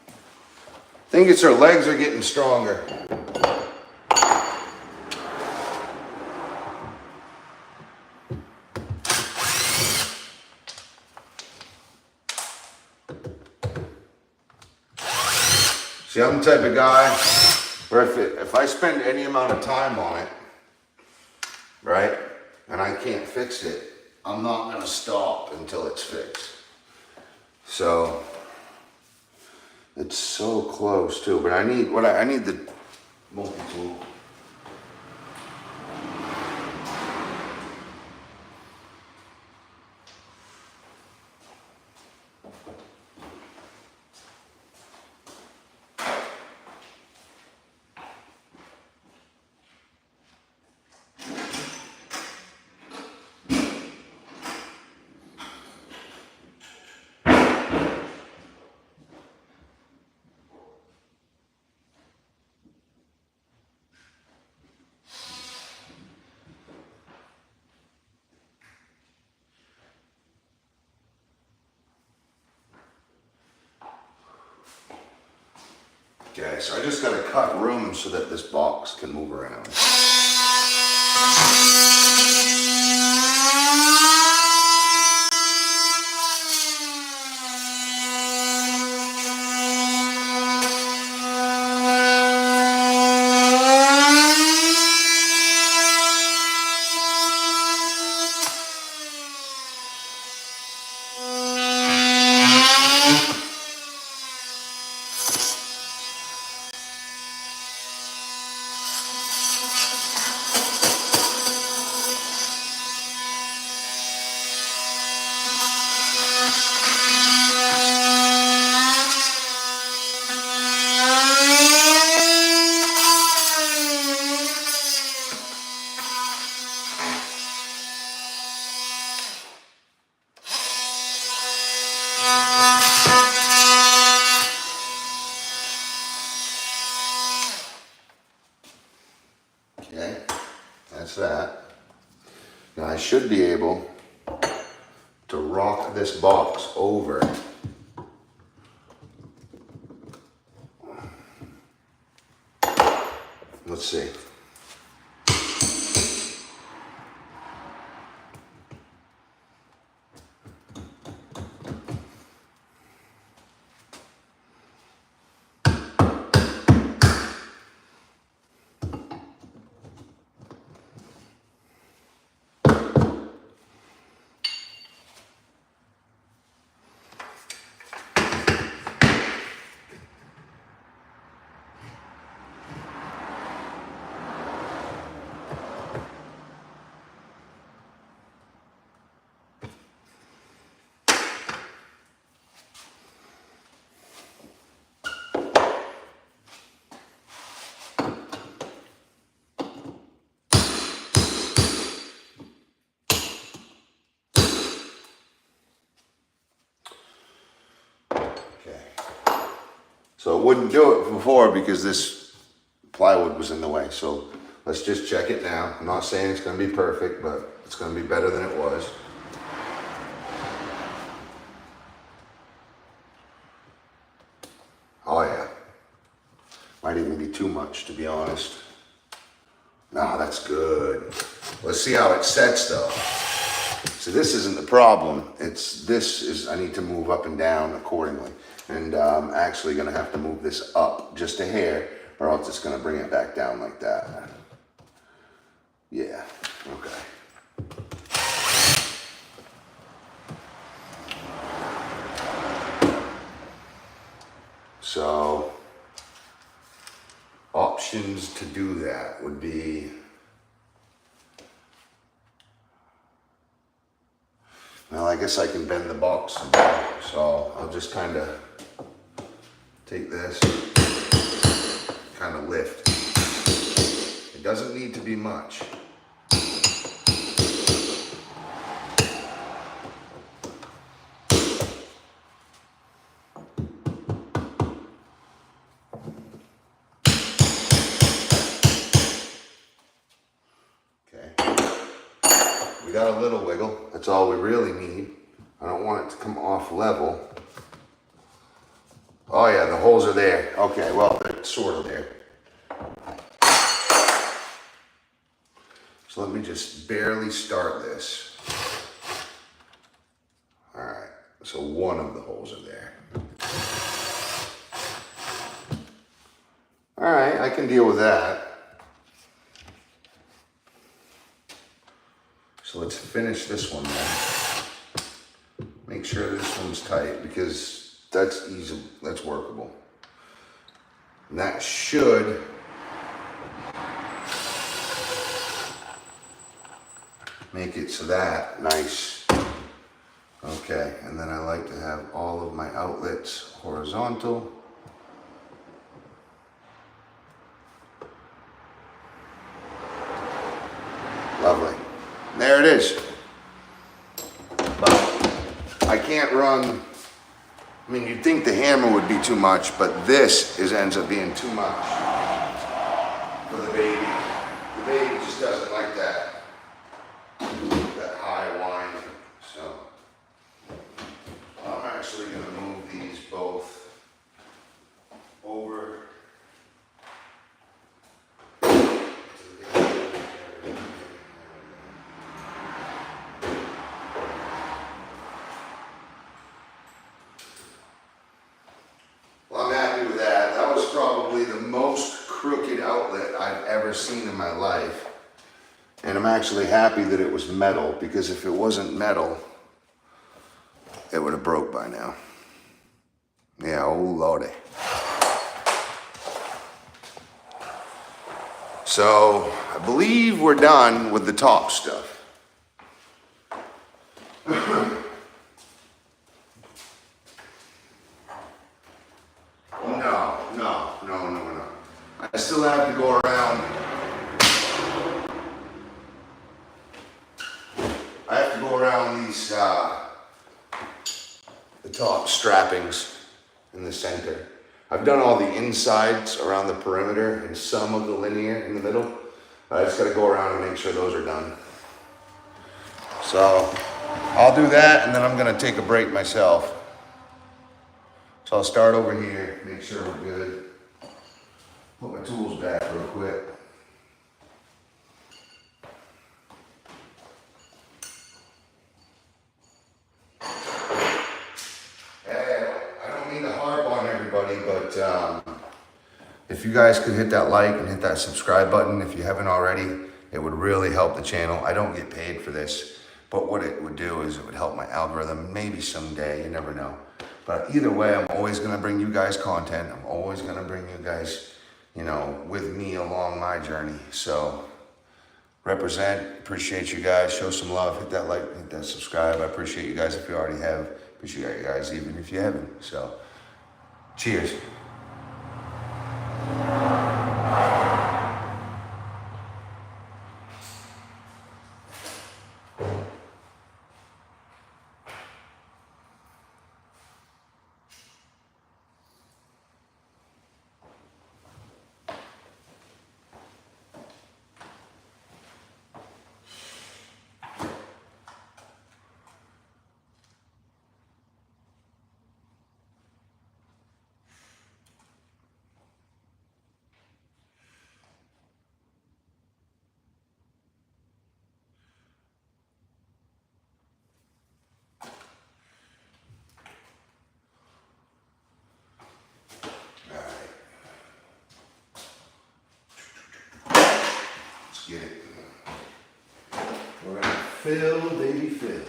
I think it's her legs are getting stronger. See, I'm the type of guy where if I spend any amount of time on it, right, and I can't fix it, I'm not gonna stop until it's fixed. So it's so close too, but I need the multi-tool. Okay, so I just gotta cut room so that this box can move around. Okay, that's that. Now I should be able to rock this box over. Let's see. So it wouldn't do it before because this plywood was in the way. So let's just check it now. I'm not saying it's going to be perfect, but it's going to be better than it was. much, to be honest. No, that's good. Let's see how it sets though. So this isn't the problem. I need to move up and down accordingly. And I'm actually gonna have to move this up just a hair, or else it's gonna bring it back down like that. Yeah, okay. So, options to do that would be, well, I guess I can bend the box, so I'll just kind of take this, kind of lift. It doesn't need to be much. We got a little wiggle, that's all we really need. I don't want it to come off level. Oh yeah, the holes are there. Okay, well, they're sort of there. So let me just barely start this. All right, so one of the holes are there. All right, I can deal with that. So let's finish this one then. Make sure this one's tight because that's easy, that's workable. And that should make it so that nice. Okay, and then I like to have all of my outlets horizontal. Lovely. There it is. But I can't run, I mean, you'd think the hammer would be too much, but this ends up being too much for the baby. The baby just doesn't like that high whine. So I'm actually going to move these both over. Probably the most crooked outlet I've ever seen in my life. And I'm actually happy that it was metal, because if it wasn't metal, it would have broke by now. Yeah, oh lordy. So I believe we're done with the top stuff. No. I still have to go around. I have to go around these, the top strappings in the center. I've done all the insides around the perimeter and some of the linear in the middle. I just gotta go around and make sure those are done. So I'll do that, and then I'm gonna take a break myself. So I'll start over here, make sure we're good. Put my tools back real quick. I don't mean to harp on everybody, but if you guys could hit that like and hit that subscribe button if you haven't already, it would really help the channel. I don't get paid for this, but what it would do is it would help my algorithm. Maybe someday, you never know. But either way, I'm always gonna bring you guys content. I'm always gonna bring you guys, you know, with me along my journey. So represent, appreciate you guys, show some love, hit that like, hit that subscribe. I appreciate you guys if you already have, appreciate you guys even if you haven't. So cheers. Let's get it. We're gonna fill, baby, fill.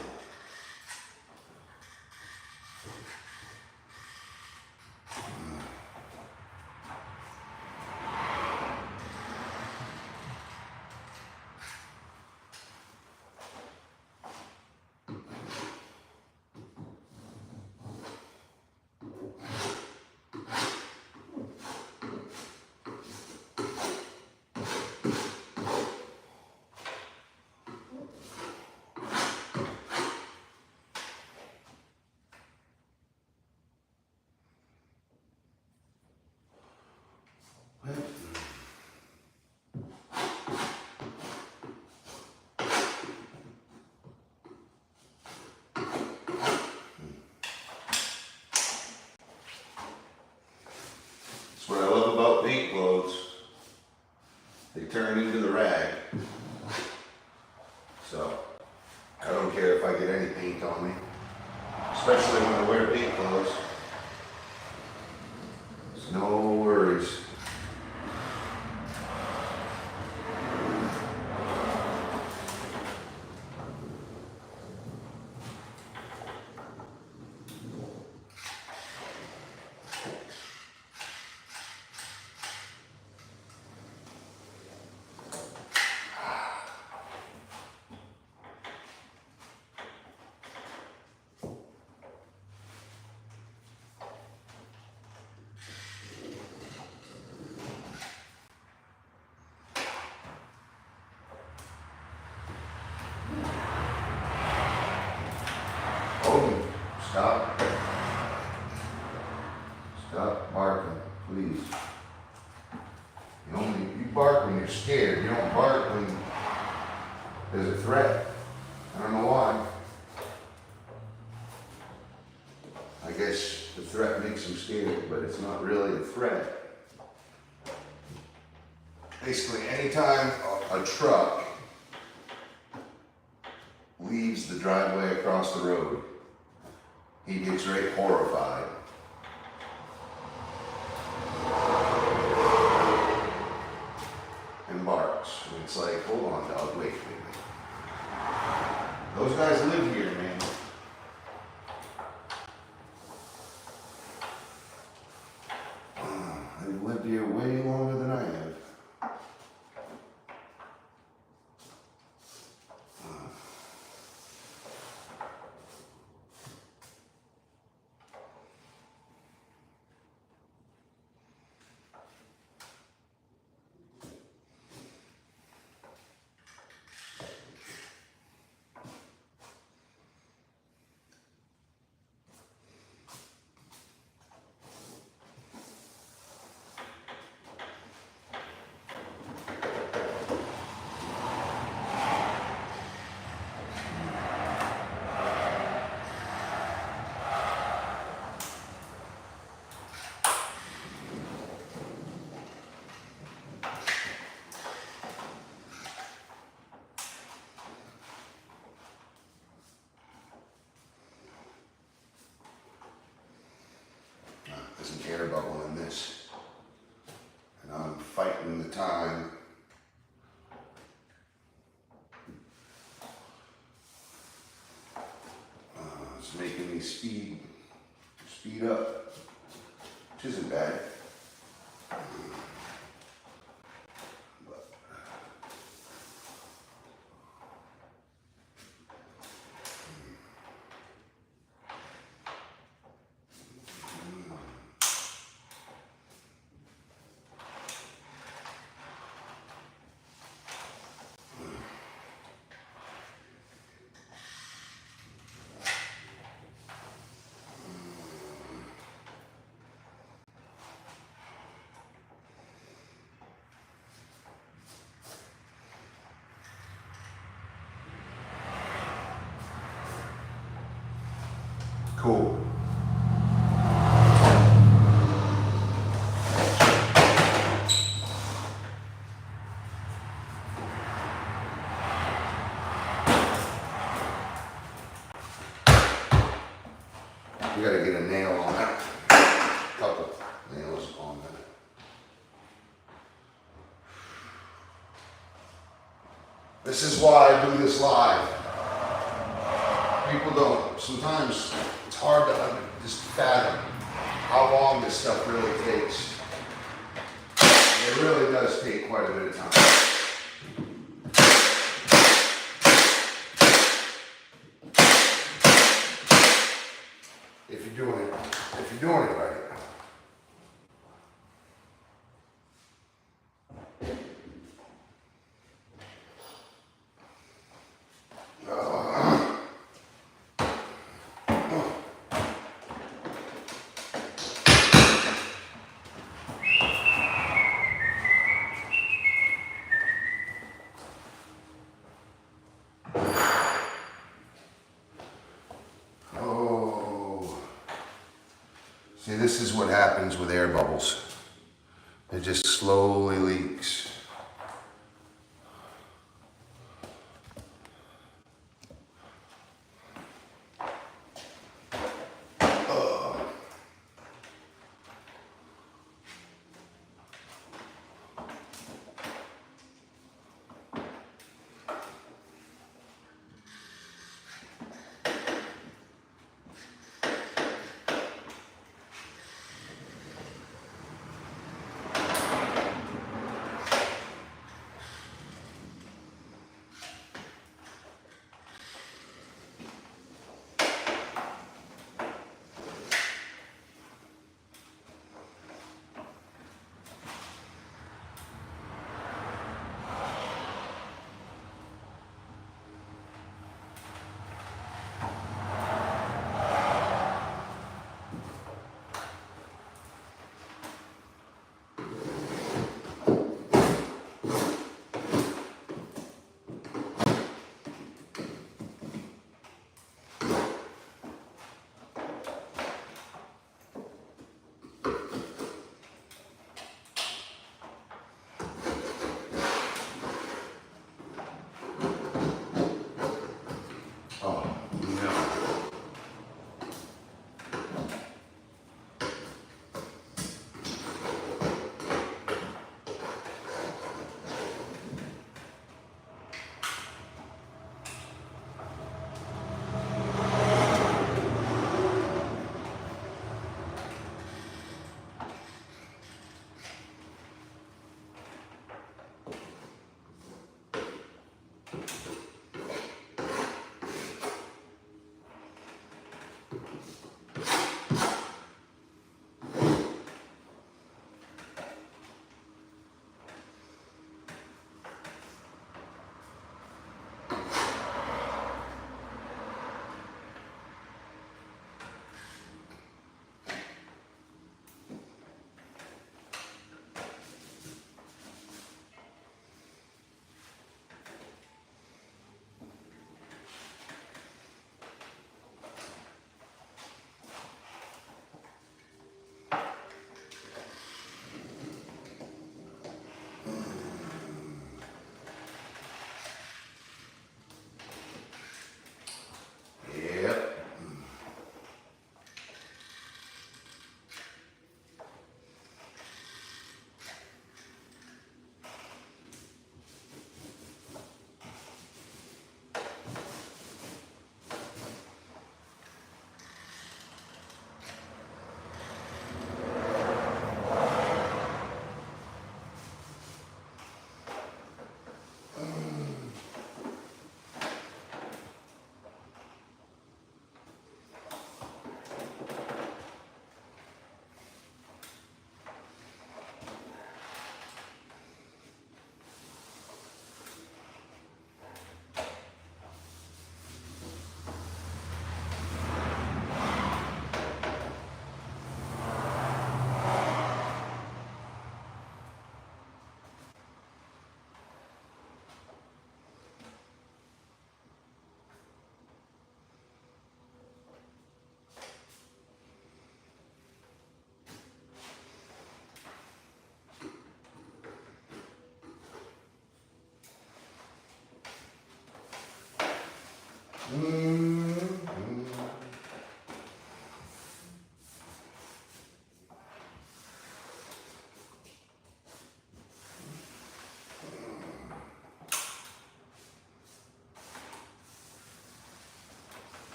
That's what I love about paint clothes. They turn into the rag. So, I don't care if I get any paint on me. Especially when I wear paint clothes. There's no worries. Oh, stop. Stop barking, please. You bark when you're scared. You don't bark when there's a threat. I don't know why. I guess the threat makes him scared, but it's not really a threat. Basically, anytime a truck leaves the driveway across the road, he gets very horrified. And barks. And it's like, hold on, dog, wait. Those guys live here, man. They've lived here way longer than I have. There's an air bubble in this, and I'm fighting the time. It's making me speed up, which isn't bad. Cool. We gotta get a nail on that. Couple nails on that. This is why I do this live. People don't, sometimes it's hard to just fathom how long this stuff really takes. It really does take quite a bit of time. If you're doing it right. See, this is what happens with air bubbles. It just slowly leaks.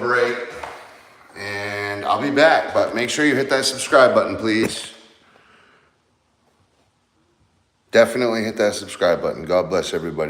break. And I'll be back, but make sure you hit that subscribe button, please. Definitely hit that subscribe button. God bless everybody.